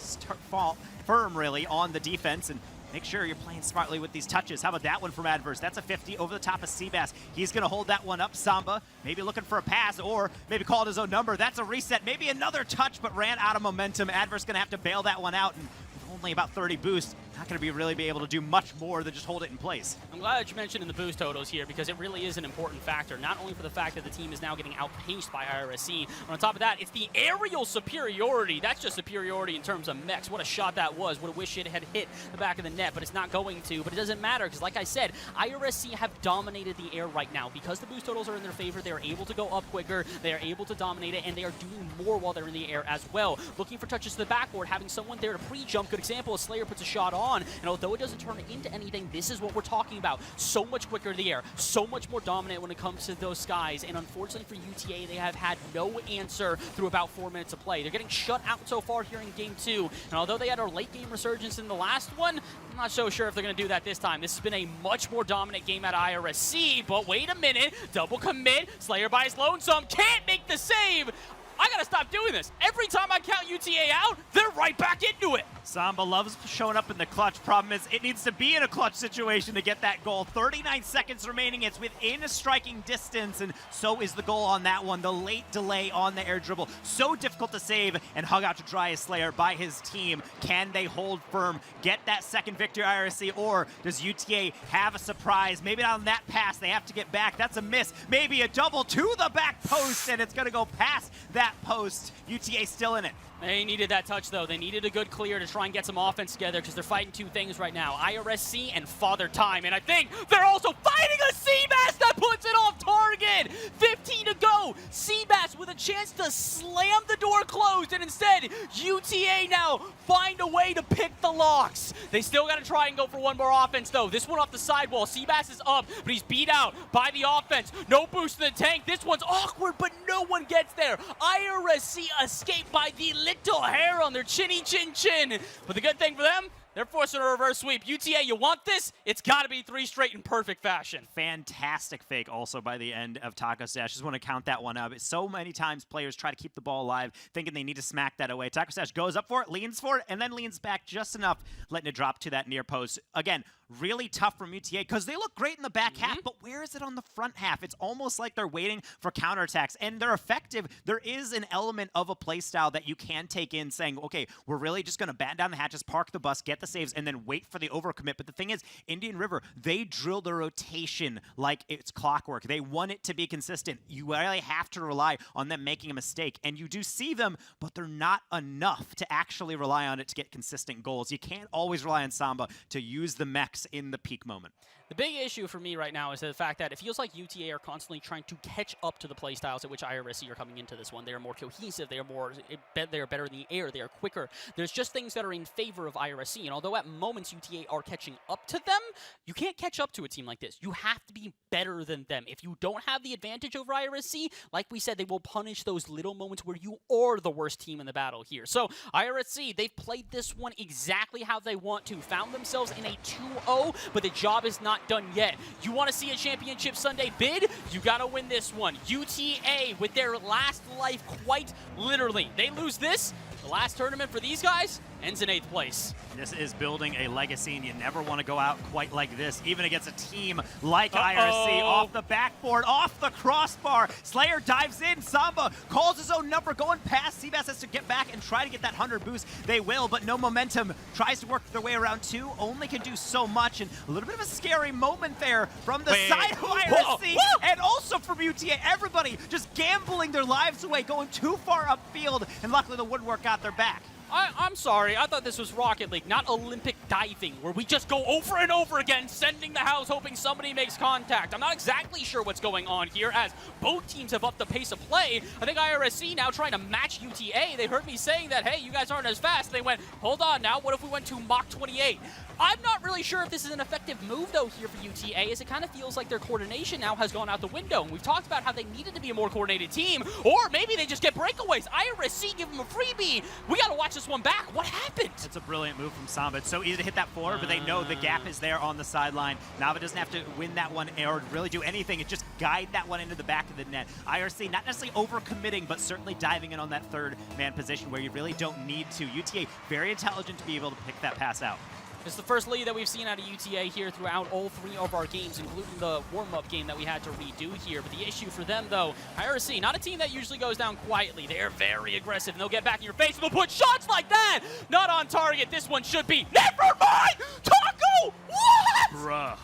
firm, really, on the defense, and make sure you're playing smartly with these touches. How about that one from Adverse? That's a 50 over the top of Seabass. He's going to hold that one up. Samba maybe looking for a pass, or maybe call it his own number. That's a reset. Maybe another touch, but ran out of momentum. Adverse going to have to bail that one out, and with only about 30 boosts, not going to really be able to do much more than just hold it in place. I'm glad that you mentioned in the boost totals here, because it really is an important factor, not only for the fact that the team is now getting outpaced by IRSC, but on top of that, it's the aerial superiority. That's just superiority in terms of mechs. What a shot that was. Would have wished it had hit the back of the net, but it's not going to. But it doesn't matter, because like I said, IRSC have dominated the air right now. Because the boost totals are in their favor, they are able to go up quicker, they are able to dominate it, and they are doing more while they're in the air as well. Looking for touches to the backboard, having someone there to pre-jump. Good example, a Slayer puts a shot on, and although it doesn't turn into anything, this is what we're talking about. So much quicker in the air, so much more dominant when it comes to those skies, and unfortunately for UTA, they have had no answer through about 4 minutes of play. They're getting shut out so far here in game 2, and although they had a late game resurgence in the last one, I'm not so sure if they're going to do that this time. This has been a much more dominant game at IRSC, but wait a minute, double commit, Slayer by his lonesome, can't make the save! I gotta stop doing this. Every time I count UTA out, they're right back into it. Samba loves showing up in the clutch. Problem is, it needs to be in a clutch situation to get that goal. 39 seconds remaining. It's within a striking distance, and so is the goal on that one. The late delay on the air dribble. So difficult to save, and hung out to dry as Slayer by his team. Can they hold firm, get that second victory, IRC, or does UTA have a surprise? Maybe not on that pass. They have to get back. That's a miss. Maybe a double to the back post, and it's going to go past that post. UTA still in it. They needed that touch, though. They needed a good clear to try and get some offense together, because they're fighting two things right now, IRSC and Father Time. And I think they're also fighting a Seabass that puts it off target. 15 to go. Seabass with a chance to slam the door closed, and instead, UTA now find a way to pick the locks. They still got to try and go for one more offense, though. This one off the sidewall. Seabass is up, but he's beat out by the offense. No boost in the tank. This one's awkward, but no one gets there. IRSC escaped by the little hair on their chinny chin chin. But the good thing for them, they're forcing a reverse sweep. UTA, you want this? It's got to be 3 straight in perfect fashion. Fantastic fake also by the end of Taco Stash. Just want to count that one up. So many times players try to keep the ball alive, thinking they need to smack that away. Taco Stash goes up for it, leans for it, and then leans back just enough, letting it drop to that near post. Again, really tough from UTA, because they look great in the back half, but where is it on the front half? It's almost like they're waiting for counterattacks, and they're effective. There is an element of a play style that you can take in, saying, okay, we're really just going to batten down the hatches, park the bus, get the saves, and then wait for the overcommit. But the thing is, Indian River, they drill the rotation like it's clockwork. They want it to be consistent. You really have to rely on them making a mistake, and you do see them, but they're not enough to actually rely on it to get consistent goals. You can't always rely on Samba to use the mechs max in the peak moment. The big issue for me right now is the fact that it feels like UTA are constantly trying to catch up to the playstyles at which IRSC are coming into this one. They are more cohesive. They are better in the air. They are quicker. There's just things that are in favor of IRSC. And although at moments UTA are catching up to them, you can't catch up to a team like this. You have to be better than them. If you don't have the advantage over IRSC, like we said, they will punish those little moments where you are the worst team in the battle here. So IRSC, they've played this one exactly how they want to. Found themselves in a 2-0, but the job is not done yet. You want to see a Championship Sunday bid? You got to win this one. UTA with their last life, quite literally. They lose this, the last tournament for these guys ends in 8th place. This is building a legacy, and you never want to go out quite like this, even against a team like IRSC. Off the backboard, off the crossbar. Slayer dives in. Samba calls his own number, going past. Seabass has to get back and try to get that 100 boost. They will, but no momentum. Tries to work their way around 2. Only can do so much, and a little bit of a scary moment there from the side of IRSC, and also from UTA. Everybody just gambling their lives away, going too far upfield, and luckily the woodwork got their back. I'm sorry, I thought this was Rocket League, not Olympic diving, where we just go over and over again, sending the house, hoping somebody makes contact. I'm not exactly sure what's going on here, as both teams have upped the pace of play. I think IRSC now trying to match UTA. They heard me saying that, hey, you guys aren't as fast. They went, hold on now, what if we went to Mach 28? I'm not really sure if this is an effective move, though, here for UTA, as it kind of feels like their coordination now has gone out the window. And we've talked about how they needed to be a more coordinated team, or maybe they just get breakaways. IRSC give them a freebie. We got to watch this one back. What happened? It's a brilliant move from Samba. It's so easy to hit that forward, but they know the gap is there on the sideline. Nava doesn't have to win that one or really do anything. It just guide that one into the back of the net. IRC not necessarily overcommitting, but certainly diving in on that third man position where you really don't need to. UTA very intelligent to be able to pick that pass out. It's the first lead that we've seen out of UTA here throughout all 3 of our games, including the warm-up game that we had to redo here. But the issue for them, though, IRC, not a team that usually goes down quietly. They're very aggressive, and they'll get back in your face, and they'll put shots like that! Not on target. This one should be. Never mind! Taco! What? Bruh.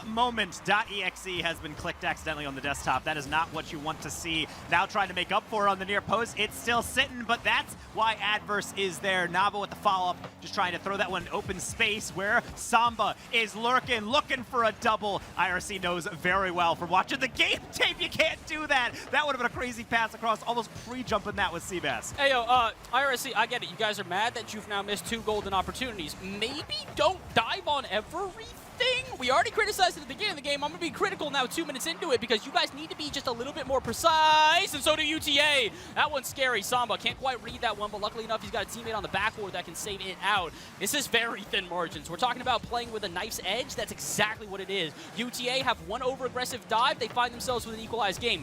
Moment.exe has been clicked accidentally on the desktop. That is not what you want to see. Now trying to make up for it on the near post. It's still sitting, but that's why Adverse is there. Nava with the follow-up, just trying to throw that one in open space where Samba is looking for a double. IRC knows very well from watching the game tape, you can't do that. That would have been a crazy pass across, almost pre-jumping that with Seabass. Hey, yo, IRC, I get it. You guys are mad that you've now missed 2 golden opportunities. Maybe don't dive on everything. We already criticized it at the beginning of the game. I'm going to be critical now 2 minutes into it because you guys need to be just a little bit more precise, and so do UTA. That one's scary. Samba can't quite read that one, but luckily enough, he's got a teammate on the backboard that can save it out. This is very thin margins. We're talking about playing with a knife's edge. That's exactly what it is. UTA have one over-aggressive dive. They find themselves with an equalized game.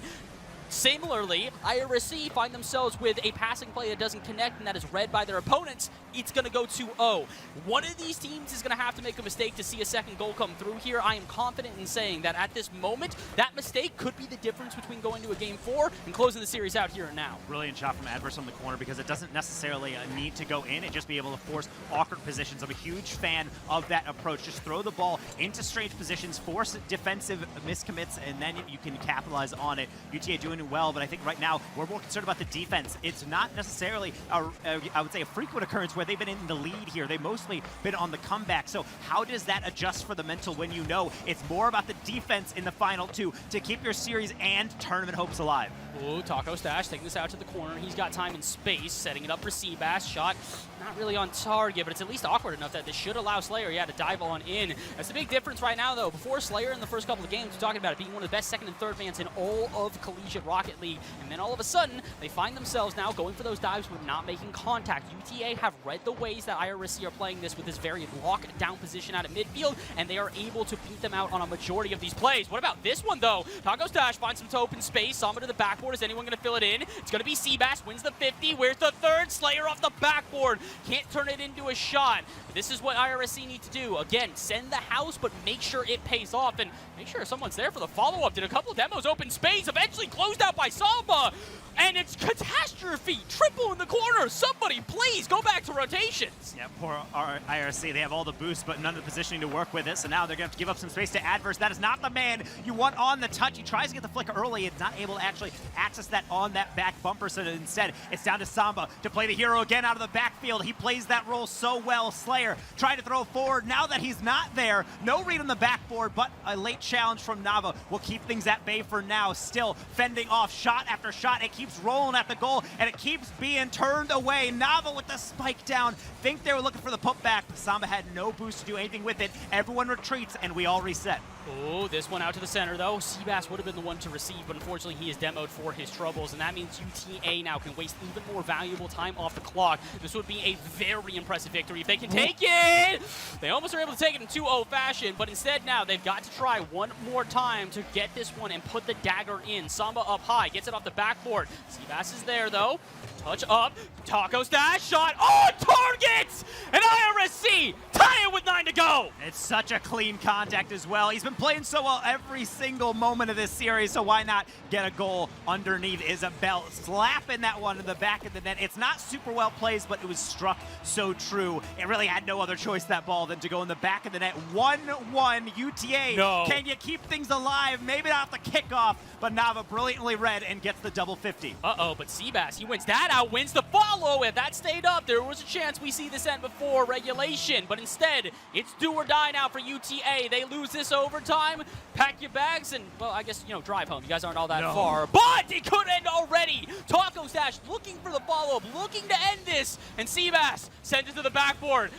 Similarly, IRSC find themselves with a passing play that doesn't connect and that is read by their opponents. It's going to go 2-0. One of these teams is going to have to make a mistake to see a second goal come through here. I am confident in saying that at this moment, that mistake could be the difference between going to a game 4 and closing the series out here and now. Brilliant shot from Adverse on the corner because it doesn't necessarily need to go in. It just be able to force awkward positions. I'm a huge fan of that approach. Just throw the ball into strange positions, force defensive miscommits, and then you can capitalize on it. UTA doing it well, but I think right now we're more concerned about the defense. It's not necessarily, I would say, a frequent occurrence where they've been in the lead here. They've mostly been on the comeback. So how does that adjust for the mental when you know it's more about the defense in the final 2 to keep your series and tournament hopes alive? Ooh, Taco Stash taking this out to the corner. He's got time and space, setting it up for Seabass. Shot not really on target, but it's at least awkward enough that this should allow Slayer, to dive on in. That's the big difference right now, though. Before Slayer in the first couple of games, we're talking about it being one of the best second and third fans in all of Collegiate Rocket League. And then all of a sudden, they find themselves now going for those dives but not making contact. UTA have read the ways that IRSC are playing this with this very locked down position out at midfield, and they are able to beat them out on a majority of these plays. What about this one, though? Taco Stash finds some open space. Samba to the backboard. Is anyone going to fill it in? It's going to be Seabass, wins the 50. Where's the third? Slayer off the backboard. Can't turn it into a shot. This is what IRSC need to do. Again, send the house, but make sure it pays off, and make sure someone's there for the follow-up. Did a couple of demos, open space, eventually closed out by Samba. and it's catastrophe. Triple in the corner. Somebody please go back to rotations. Yeah, poor IRSC. They have all the boosts, but none of the positioning to work with it. So now they're going to have to give up some space to Adverse. That is not the man you want on the touch. He tries to get the flick early. It's not able to actually access that on that back bumper. So instead, it's down to Samba to play the hero again out of the backfield. He plays that role so well. Slayer trying to throw forward. Now that he's not there, no read on the backboard, but a late challenge from Nava will keep things at bay for now. Still fending off shot after shot. It keeps rolling at the goal, and it keeps being turned away. Nava with the spike down. Think they were looking for the putback, but Samba had no boost to do anything with it. Everyone retreats, and we all reset. Oh, this one out to the center, though. Seabass would have been the one to receive, but unfortunately he is demoed for his troubles, and that means UTA now can waste even more valuable time off the clock. This would be a very impressive victory if they can take it. They almost are able to take it in 2-0 fashion, but instead now they've got to try one more time to get this one and put the dagger in. Samba up high, gets it off the backboard. Seabass is there, though. Touch up, Taco Stash shot on target! And IRSC tie it with 9 to go! It's such a clean contact as well. He's been playing so well every single moment of this series, so why not get a goal underneath Isabel? Slapping that one in the back of the net. It's not super well placed, but it was struck so true. It really had no other choice, that ball, than to go in the back of the net. 1-1 UTA. No. Can you keep things alive? Maybe not the kickoff, but Nava brilliantly read and gets the double 50. Uh-oh, but Seabass, he wins that out, wins the follow. If that stayed up, there was a chance we see this end before regulation, but instead, it's do or die now for UTA. They lose this overtime, pack your bags, and, well, I guess, you know, drive home. You guys aren't all that far, but it could end already. Taco Stash looking for the follow-up, looking to end this, and Seabass sends it to the backboard.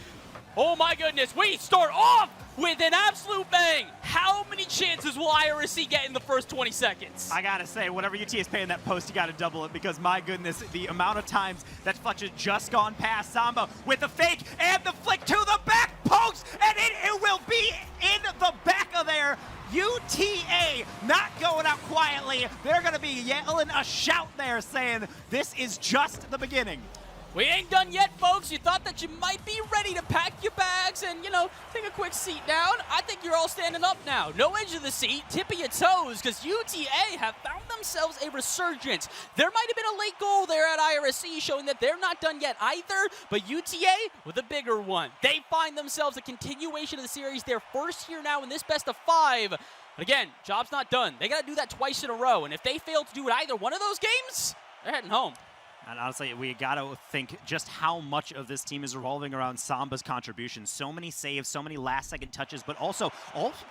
Oh my goodness, we start off with an absolute bang. How many chances will IRSC get in the first 20 seconds? I gotta say, whatever UT is paying that post, you gotta double it, because my goodness, the amount of times that Fletch has just gone past Samba with the fake and the flick to the back post, and it will be in the back of there. UTA not going out quietly. They're gonna be yelling a shout there saying, this is just the beginning. We ain't done yet, folks. You thought that you might be ready to pack your bags and, you know, take a quick seat down. I think you're all standing up now. No edge of the seat, tip of your toes, because UTA have found themselves a resurgence. There might have been a late goal there at IRSC showing that they're not done yet either, but UTA with a bigger one. They find themselves a continuation of the series, their first year now in this best of 5. But again, job's not done. They got to do that twice in a row, and if they fail to do it either one of those games, they're heading home. And honestly, we got to think just how much of this team is revolving around Samba's contribution. So many saves, so many last-second touches, but also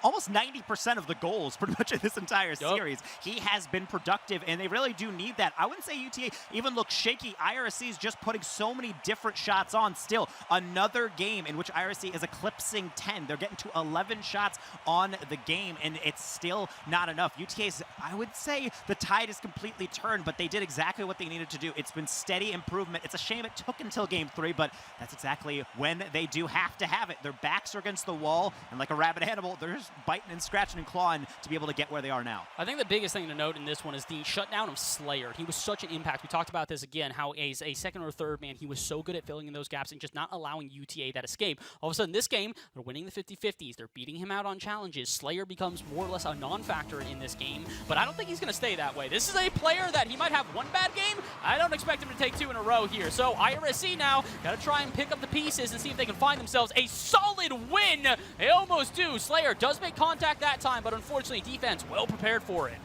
almost 90% of the goals pretty much in this entire series. He has been productive, and they really do need that. I wouldn't say UTA even looks shaky. IRSC is just putting so many different shots on. Still, another game in which IRSC is eclipsing 10. They're getting to 11 shots on the game, and it's still not enough. UTA's, I would say, the tide is completely turned, but they did exactly what they needed to do. It's been steady improvement. It's a shame it took until game 3, but that's exactly when they do have to have it. Their backs are against the wall, and like a rabid animal, they're just biting and scratching and clawing to be able to get where they are now. I think the biggest thing to note in this one is the shutdown of Slayer. He was such an impact. We talked about this again, how as a second or third man, he was so good at filling in those gaps and just not allowing UTA that escape. All of a sudden, this game, they're winning the 50-50s. They're beating him out on challenges. Slayer becomes more or less a non-factor in this game, but I don't think he's going to stay that way. This is a player that he might have one bad game. I don't expect him to take 2 in a row here. So IRSC now got to try and pick up the pieces and see if they can find themselves a solid win. They almost do. Slayer does make contact that time, but unfortunately defense well prepared for it.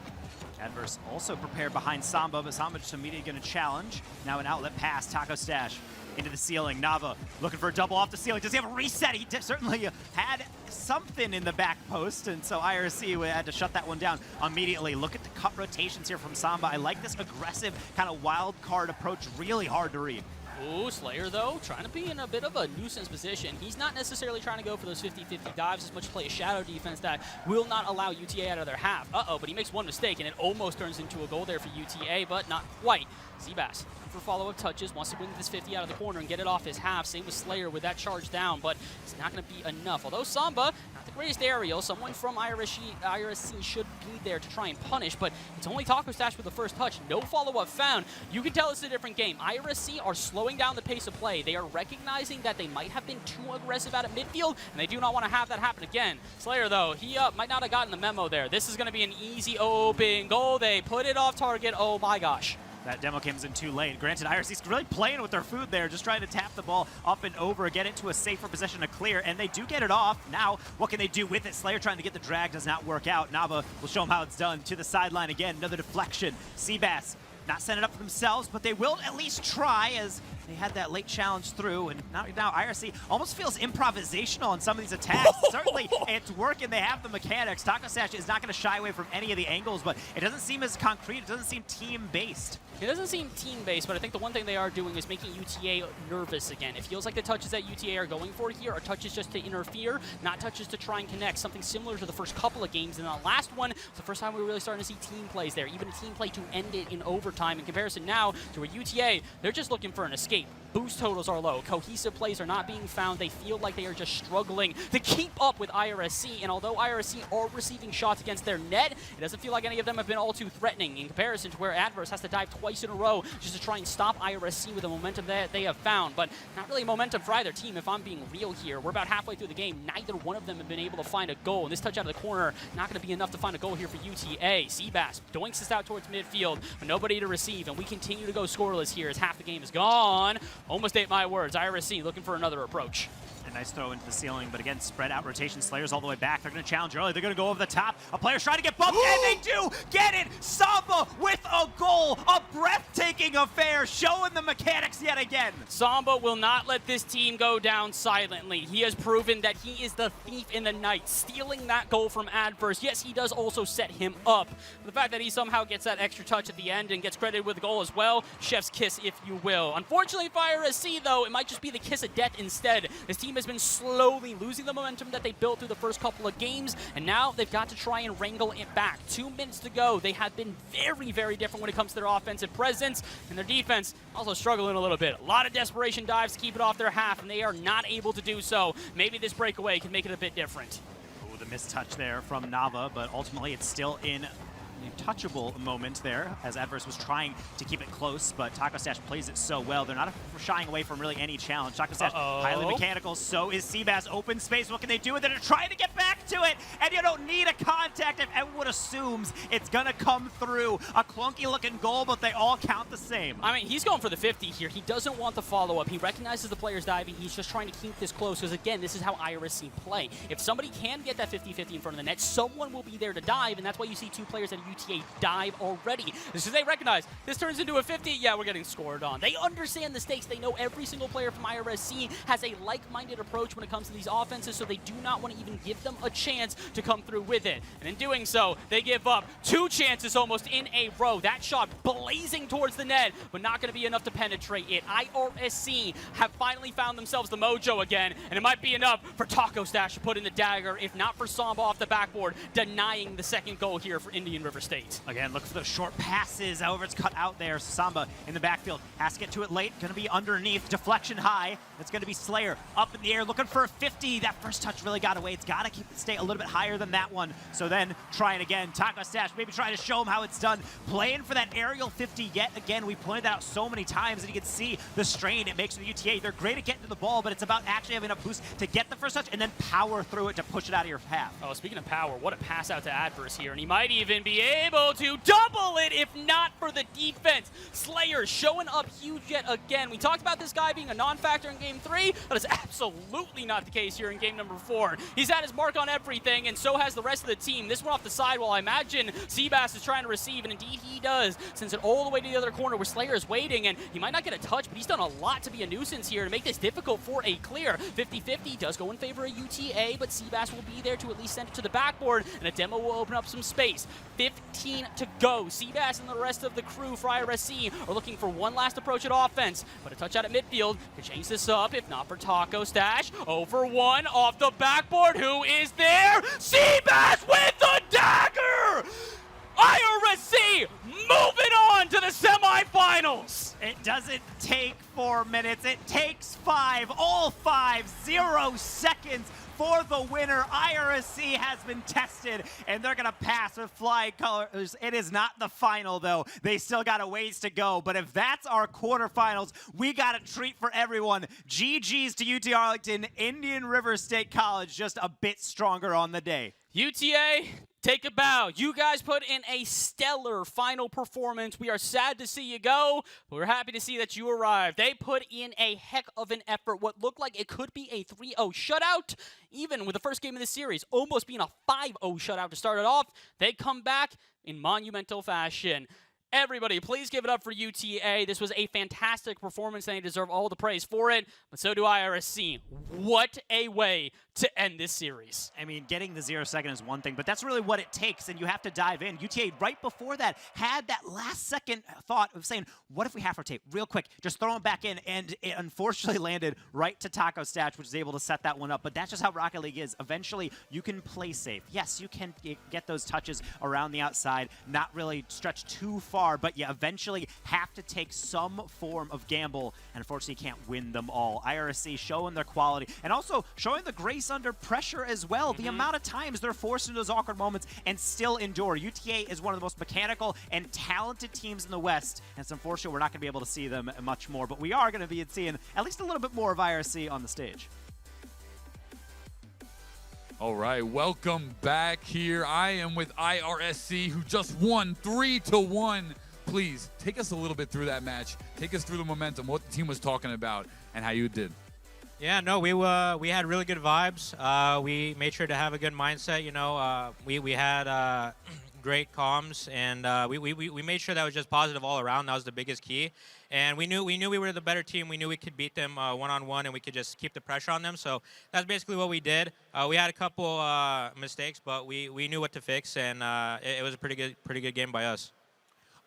Adverse also prepared behind Samba, but Samba just immediately going to challenge. Now an outlet pass, Taco Stash into the ceiling. Nava looking for a double off the ceiling. Does he have a reset? He certainly had something in the back post, and so IRSC had to shut that one down immediately. Look at the cut rotations here from Samba. I like this aggressive kind of wild card approach. Really hard to read. Ooh, Slayer, though, trying to be in a bit of a nuisance position. He's not necessarily trying to go for those 50-50 dives as much play a shadow defense that will not allow UTA out of their half. Uh-oh, but he makes one mistake, and it almost turns into a goal there for UTA, but not quite. Seabass for follow-up touches, wants to win this 50 out of the corner and get it off his half. Same with Slayer with that charge down, but it's not going to be enough. Although Samba, not the greatest aerial, someone from IRSC should be there to try and punish, but it's only Taco Stash with the first touch. No follow-up found. You can tell it's a different game. IRSC are slowing down the pace of play. They are recognizing that they might have been too aggressive out at midfield, and they do not want to have that happen again. Slayer, though, he might not have gotten the memo there. This is going to be an easy open goal. They put it off target. Oh, my gosh. That demo comes in too late. Granted, IRSC's really playing with their food there, just trying to tap the ball up and over, get it to a safer position to clear, and they do get it off. Now, what can they do with it? Slayer trying to get the drag does not work out. Nava will show them how it's done. To the sideline again, another deflection. Seabass not setting it up for themselves, but they will at least try as they had that late challenge through, and now IRSC almost feels improvisational on some of these attacks. Certainly, it's working. They have the mechanics. Taco Sash is not going to shy away from any of the angles, but it doesn't seem as concrete. It doesn't seem team-based. It doesn't seem team-based, but I think the one thing they are doing is making UTA nervous again. It feels like the touches that UTA are going for here are touches just to interfere, not touches to try and connect, something similar to the first couple of games. And the last one was the first time we were really starting to see team plays there, even a team play to end it in overtime. In comparison now to a UTA, they're just looking for an escape. Boost totals are low. Cohesive plays are not being found. They feel like they are just struggling to keep up with IRSC. And although IRSC are receiving shots against their net, it doesn't feel like any of them have been all too threatening in comparison to where Adverse has to dive twice in a row just to try and stop IRSC with the momentum that they have found. But not really momentum for either team, if I'm being real here. We're about halfway through the game. Neither one of them have been able to find a goal. And this touch out of the corner, not going to be enough to find a goal here for UTA. Seabass doinks this out towards midfield, but nobody to receive. And we continue to go scoreless here as half the game is gone. Almost ate my words. IRSC looking for another approach. A nice throw into the ceiling, but again, spread out rotation. Slayers all the way back. They're going to challenge early. They're going to go over the top. A player's trying to get bumped, and they do get it! Samba with a goal! A breathtaking affair, showing the mechanics yet again. Samba will not let this team go down silently. He has proven that he is the thief in the night, stealing that goal from Adverse. Yes, he does also set him up. The fact that he somehow gets that extra touch at the end and gets credited with the goal as well, chef's kiss, if you will. Unfortunately for IRSC, though, it might just be the kiss of death instead. This team has been slowly losing the momentum that they built through the first couple of games, and now they've got to try and wrangle it back. 2 minutes to go. They have been very, very different when it comes to their offensive presence, and their defense also struggling a little bit. A lot of desperation dives to keep it off their half, and they are not able to do so. Maybe this breakaway can make it a bit different. Oh, the missed touch there from Nava, but ultimately it's still in a touchable moment there as Adverse was trying to keep it close, but Taco Stash plays it so well. They're not shying away from really any challenge. Taco Stash highly mechanical, so is Seabass. Open space, what can they do with it? They're trying to get back to it, and you don't need a contact if everyone assumes it's gonna come through. A clunky looking goal, but they all count the same. I mean, he's going for the 50 here. He doesn't want the follow-up. He recognizes the player's diving. He's just trying to keep this close, because again, this is how IRSC play. If somebody can get that 50-50 in front of the net, someone will be there to dive, and that's why you see 2 players at UTA dive already. This is they recognize this turns into a 50, yeah, we're getting scored on. They understand the stakes. They know every single player from IRSC has a like-minded approach when it comes to these offenses, so they do not want to even give them a chance to come through with it. And in doing so, they give up 2 chances almost in a row. That shot blazing towards the net, but not going to be enough to penetrate it. IRSC have finally found themselves the mojo again, and it might be enough for Taco Stash to put in the dagger, if not for Samba off the backboard, denying the second goal here for Indian River State. Again, look for those short passes. However, it's cut out there. Samba in the backfield has to get to it late. Going to be underneath. Deflection high. It's going to be Slayer up in the air looking for a 50. That first touch really got away. It's got to stay a little bit higher than that one. So then trying again. Taco Stash maybe trying to show him how it's done. Playing for that aerial 50 yet again. We pointed that out so many times, and you can see the strain it makes for the UTA. They're great at getting to the ball, but it's about actually having a boost to get the first touch and then power through it to push it out of your path. Oh, speaking of power, what a pass out to Adverse here, and he might even be able to double it if not for the defense. Slayer showing up huge yet again. We talked about this guy being a non-factor in Game 3. That is absolutely not the case here in Game number 4. He's had his mark on everything, and so has the rest of the team. This one off the sidewall, I imagine Seabass is trying to receive, and indeed he does. Sends it all the way to the other corner where Slayer is waiting, and he might not get a touch, but he's done a lot to be a nuisance here to make this difficult for a clear. 50-50 does go in favor of UTA, but Seabass will be there to at least send it to the backboard, and a demo will open up some space. 15 to go. Seabass and the rest of the crew for IRSC are looking for one last approach at offense, but a touch out at midfield could change this up, if not for Taco Stash. Over one off the backboard. Who is there? Seabass with the dagger! IRSC moving on to the semifinals! It doesn't take 4 minutes. It takes 5. All 5. 0 seconds for the winner. IRSC has been tested, and they're going to pass with flying colors. It is not the final, though. They still got a ways to go. But if that's our quarterfinals, we got a treat for everyone. GG's to UT Arlington. Indian River State College just a bit stronger on the day. UTA, take a bow. You guys put in a stellar final performance. We are sad to see you go, but we're happy to see that you arrived. They put in a heck of an effort. What looked like it could be a 3-0 shutout, even with the first game of the series almost being a 5-0 shutout to start it off. They come back in monumental fashion. Everybody, please give it up for UTA. This was a fantastic performance, and they deserve all the praise for it, but so do IRSC. What a way to end this series. I mean, getting the 0 second is one thing, but that's really what it takes, and you have to dive in. UTA, right before that, had that last-second thought of saying, what if we half rotate real quick, just throw it back in, and it unfortunately landed right to Taco Statch, which was able to set that one up, but that's just how Rocket League is. Eventually, you can play safe. Yes, you can get those touches around the outside, not really stretch too far, but you eventually have to take some form of gamble, and unfortunately you can't win them all. IRSC showing their quality, and also showing the grace under pressure as well. The amount of times they're forced into those awkward moments and still endure. UTA is one of the most mechanical and talented teams in the West, and it's unfortunate we're not going to be able to see them much more, but we are going to be seeing at least a little bit more of IRSC on the stage. All right, welcome back here. I am with IRSC, who just won 3-1. Please, take us a little bit through that match. Take us through the momentum, what the team was talking about, and how you did. Yeah, no, we had really good vibes. We made sure to have a good mindset. You know, we had great comms, and we made sure that was just positive all around. That was the biggest key. And we knew we were the better team. We knew we could beat them one-on-one, and we could just keep the pressure on them. So that's basically what we did. We had a couple mistakes, but we knew what to fix, and it was a pretty good game by us.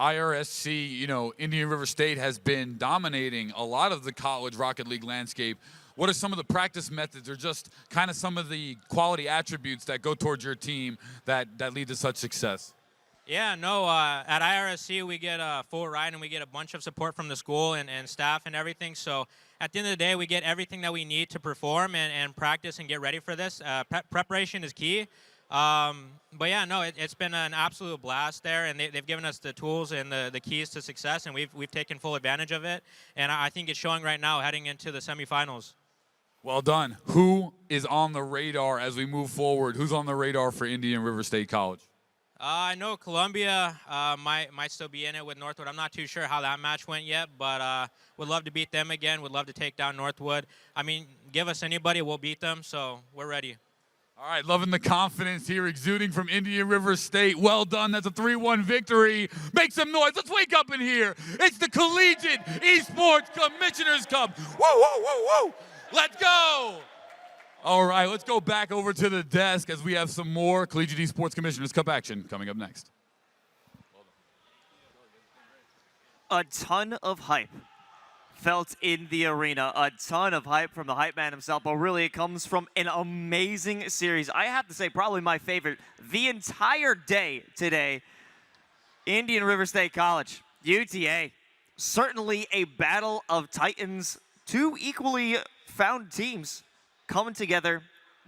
IRSC, you know, Indian River State has been dominating a lot of the college Rocket League landscape. What are some of the practice methods, or just kind of some of the quality attributes that go towards your team that lead to such success? Yeah, no, at IRSC we get a full ride, and we get a bunch of support from the school and staff and everything. So at the end of the day, we get everything that we need to perform and practice and get ready for this. Preparation is key. But yeah, no, it's been an absolute blast there, and they've given us the tools and the keys to success, and we've taken full advantage of it. And I think it's showing right now heading into the semifinals. Well done. Who is on the radar as we move forward? Who's on the radar for Indian River State College? I know Columbia might still be in it with Northwood. I'm not too sure how that match went yet, but would love to beat them again. Would love to take down Northwood. I mean, give us anybody, we'll beat them, so we're ready. All right, loving the confidence here exuding from Indian River State. Well done. That's a 3-1 victory. Make some noise. Let's wake up in here. It's the Collegiate Esports Commissioners Cup. Woo, woo, woo, woo. Let's go. All right, let's go back over to the desk as we have some more Collegiate Esports Commissioners Cup action coming up next. A ton of hype felt in the arena. A ton of hype from the hype man himself, but really it comes from an amazing series. I have to say, probably my favorite the entire day today. Indian River State College, UTA. Certainly a battle of titans. Two equally found teams coming together,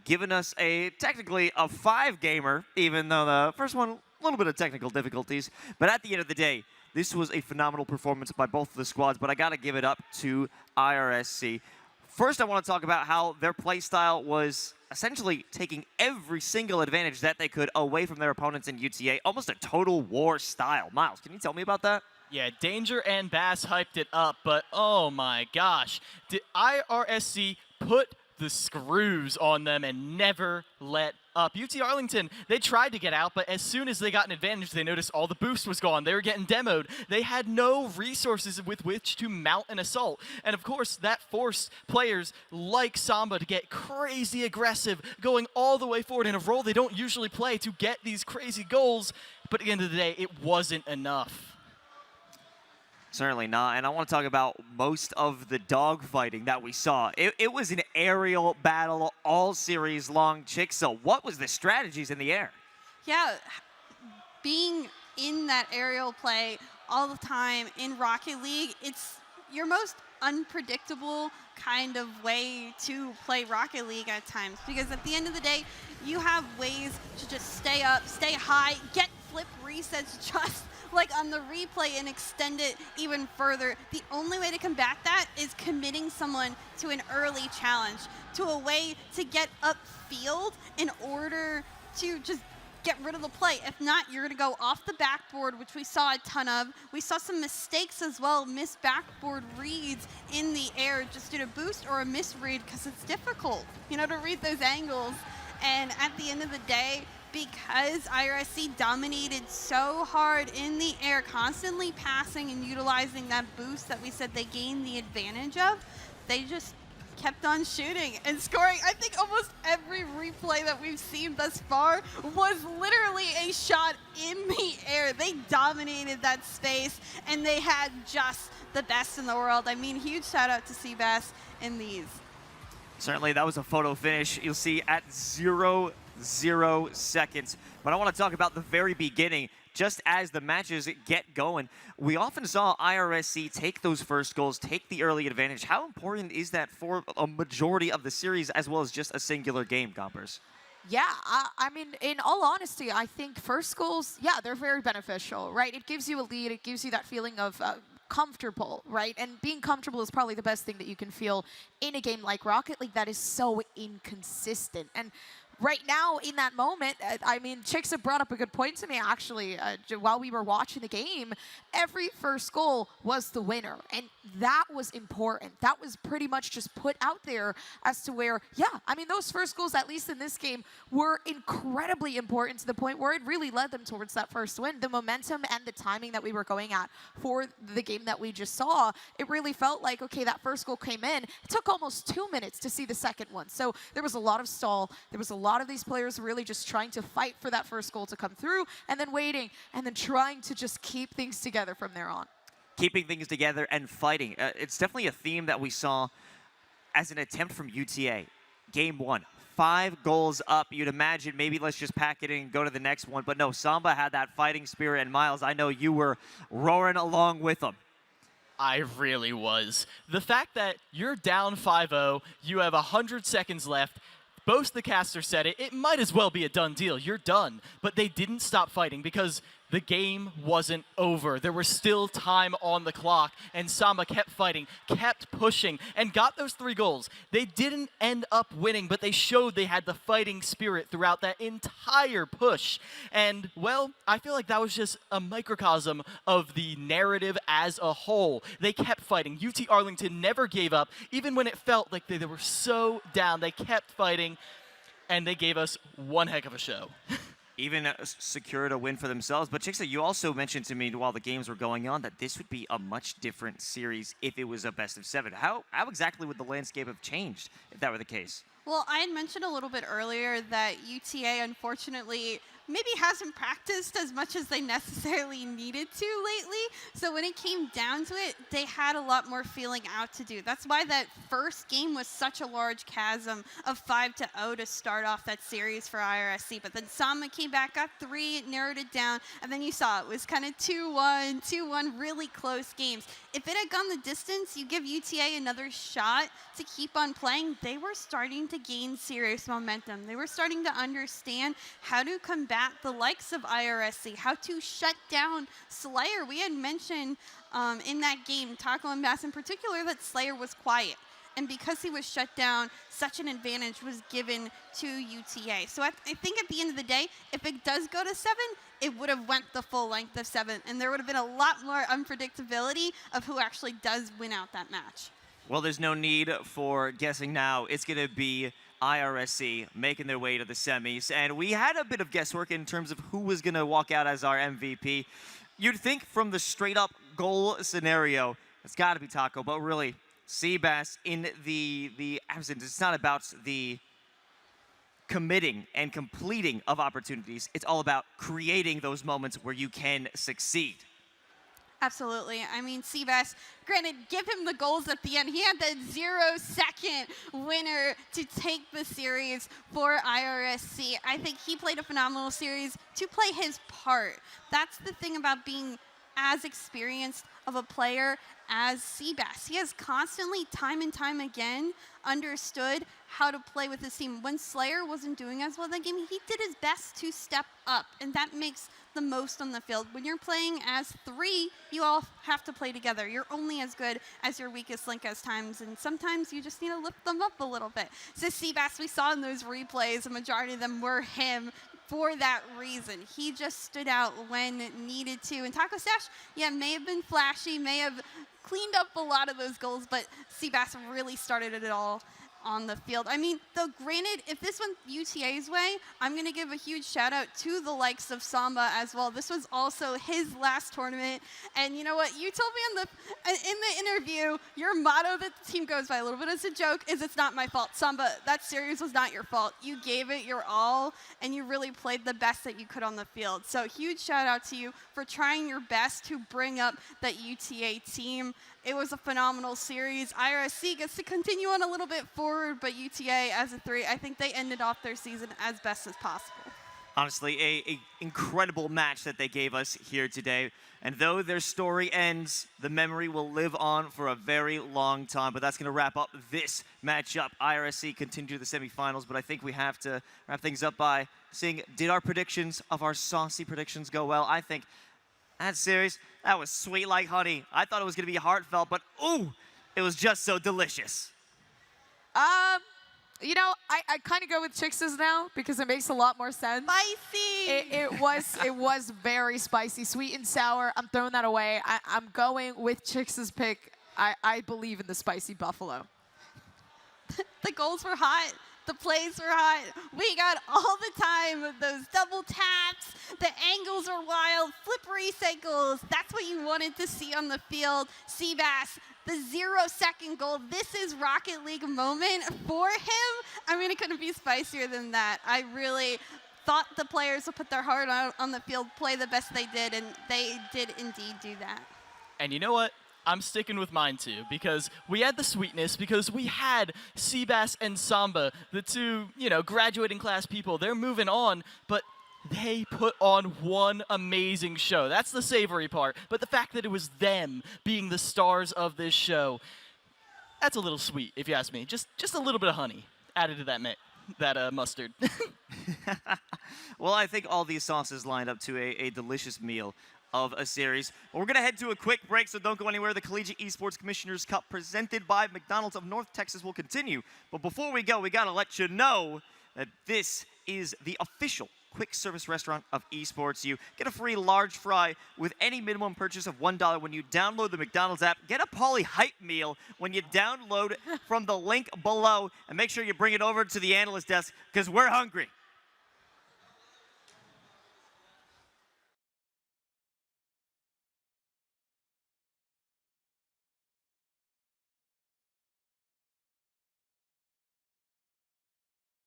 giving us technically a 5-gamer, even though the first one, a little bit of technical difficulties. But at the end of the day, this was a phenomenal performance by both of the squads, but I got to give it up to IRSC. First, I want to talk about how their play style was essentially taking every single advantage that they could away from their opponents in UTA, almost a total war style. Miles, can you tell me about that? Yeah, Danger and Bass hyped it up, but oh my gosh. Did IRSC put the screws on them and never let up? UT Arlington, they tried to get out, but as soon as they got an advantage, they noticed all the boost was gone. They were getting demoed. They had no resources with which to mount an assault. And of course, that forced players like Samba to get crazy aggressive, going all the way forward in a role they don't usually play to get these crazy goals. But at the end of the day, it wasn't enough. Certainly not, and I want to talk about most of the dogfighting that we saw. It was an aerial battle all series long, Chixel. What was the strategies in the air? Yeah, being in that aerial play all the time in Rocket League, it's your most unpredictable kind of way to play Rocket League at times, because at the end of the day, you have ways to just stay up, stay high, get flip resets just like on the replay and extend it even further. The only way to combat that is committing someone to an early challenge, to a way to get upfield in order to just get rid of the play. If not, you're going to go off the backboard, which we saw a ton of. We saw some mistakes as well, missed backboard reads in the air just due to boost or a misread because it's difficult, to read those angles. And at the end of the day, because IRSC dominated so hard in the air, constantly passing and utilizing that boost that we said they gained the advantage of, they just kept on shooting and scoring. I think almost every replay that we've seen thus far was literally a shot in the air. They dominated that space, and they had just the best in the world. I mean, huge shout out to Seabass in these. Certainly, that was a photo finish. You'll see at 0 seconds. But I want to talk about the very beginning. Just as the matches get going, we often saw IRSC take those first goals, take the early advantage. How important is that for a majority of the series as well as just a singular game, Gompers? Yeah, I mean, in all honesty, I think first goals, yeah, they're very beneficial, right? It gives you a lead. It gives you that feeling of comfortable, right? And being comfortable is probably the best thing that you can feel in a game like Rocket League that is so inconsistent. And right now, in that moment, I mean, Chicks have brought up a good point to me, actually, while we were watching the game. Every first goal was the winner, and that was important. That was pretty much just put out there as to where, yeah, I mean, those first goals, at least in this game, were incredibly important to the point where it really led them towards that first win. The momentum and the timing that we were going at for the game that we just saw, it really felt like, okay, that first goal came in. It took almost 2 minutes to see the second one. So there was a lot of stall. There was a lot of these players really just trying to fight for that first goal to come through and then waiting and then trying to just keep things together from there on. Keeping things together and fighting. It's definitely a theme that we saw as an attempt from UTA. Game 1, 5 goals up. You'd imagine maybe let's just pack it in and go to the next one. But no, Samba had that fighting spirit. And Miles, I know you were roaring along with them. I really was. The fact that you're down 5-0, you have 100 seconds left, both the casters said it, it might as well be a done deal. You're done. But they didn't stop fighting because the game wasn't over. There was still time on the clock, and Samba kept fighting, kept pushing, and got those 3 goals. They didn't end up winning, but they showed they had the fighting spirit throughout that entire push. And, well, I feel like that was just a microcosm of the narrative as a whole. They kept fighting. UT Arlington never gave up, even when it felt like they were so down. They kept fighting, and they gave us one heck of a show. Even secured a win for themselves. But Chicksa, you also mentioned to me while the games were going on that this would be a much different series if it was a best of 7. How exactly would the landscape have changed if that were the case? Well, I had mentioned a little bit earlier that UTA, unfortunately, maybe hasn't practiced as much as they necessarily needed to lately. So when it came down to it, they had a lot more feeling out to do. That's why that first game was such a large chasm of 5-0 to start off that series for IRSC. But then Sama came back, got 3, it narrowed it down, and then you saw it was kind of 2-1, 2-1, really close games. If it had gone the distance, you give UTA another shot to keep on playing. They were starting to gain serious momentum. They were starting to understand how to combat the likes of IRSC, how to shut down Slayer. We had mentioned in that game, Taco and Bass in particular, that Slayer was quiet. And because he was shut down, such an advantage was given to UTA. So I think at the end of the day, if it does go to 7, it would have went the full length of 7. And there would have been a lot more unpredictability of who actually does win out that match. Well, there's no need for guessing now. It's going to be IRSC making their way to the semis. And we had a bit of guesswork in terms of who was going to walk out as our MVP. You'd think from the straight-up goal scenario, it's got to be Taco. But really, Seabass in the absence, it's not about the committing and completing of opportunities. It's all about creating those moments where you can succeed. Absolutely. I mean, Seabass, granted, give him the goals at the end. He had that 0-second winner to take the series for IRSC. I think he played a phenomenal series to play his part. That's the thing about being as experienced of a player as Seabass. He has constantly, time and time again, understood how to play with his team. When Slayer wasn't doing as well that game, he did his best to step up, and that makes the most on the field. When you're playing as 3, you all have to play together. You're only as good as your weakest link as times, and sometimes you just need to lift them up a little bit. So Seabass, we saw in those replays, the majority of them were him for that reason. He just stood out when needed to. And Taco Stash, yeah, may have been flashy, may have cleaned up a lot of those goals, but Seabass really started it all on the field. I mean, though granted, if this went UTA's way, I'm going to give a huge shout out to the likes of Samba as well. This was also his last tournament. And you know what? You told me in the interview, your motto that the team goes by a little bit as a joke is it's not my fault. Samba, that series was not your fault. You gave it your all, and you really played the best that you could on the field. So huge shout out to you for trying your best to bring up that UTA team. It was a phenomenal series. IRSC gets to continue on a little bit forward, but UTA as a 3, I think they ended off their season as best as possible. Honestly, a incredible match that they gave us here today. And though their story ends, the memory will live on for a very long time. But that's going to wrap up this matchup. IRSC continue to the semifinals, but I think we have to wrap things up by seeing, did our predictions of our saucy predictions go well? I think that series, that was sweet like honey. I thought it was going to be heartfelt, but ooh, it was just so delicious. You know, I kind of go with Chix's now because it makes a lot more sense. Spicy! It was very spicy, sweet and sour. I'm throwing that away. I'm going with Chix's pick. I believe in the spicy buffalo. The goals were hot. The plays were hot. We got all the time of those double taps. The angles are wild. Flippery cycles. That's what you wanted to see on the field. Seabass, the 0-second goal. This is Rocket League moment for him. I mean, it couldn't be spicier than that. I really thought the players would put their heart out on the field, play the best they did, and they did indeed do that. And you know what? I'm sticking with mine too, because we had the sweetness, because we had Seabass and Samba, the two, graduating class people. They're moving on, but they put on one amazing show. That's the savory part. But the fact that it was them being the stars of this show, that's a little sweet, if you ask me. Just a little bit of honey added to that mustard. Well, I think all these sauces lined up to a delicious meal of a series. Well, we're going to head to a quick break, so don't go anywhere. The Collegiate Esports Commissioners Cup presented by McDonald's of North Texas will continue. But before we go, we got to let you know that this is the official quick service restaurant of EsportsU. Get a free large fry with any minimum purchase of $1 when you download the McDonald's app. Get a Pauly Hype meal when you download from the link below. And make sure you bring it over to the analyst desk because we're hungry.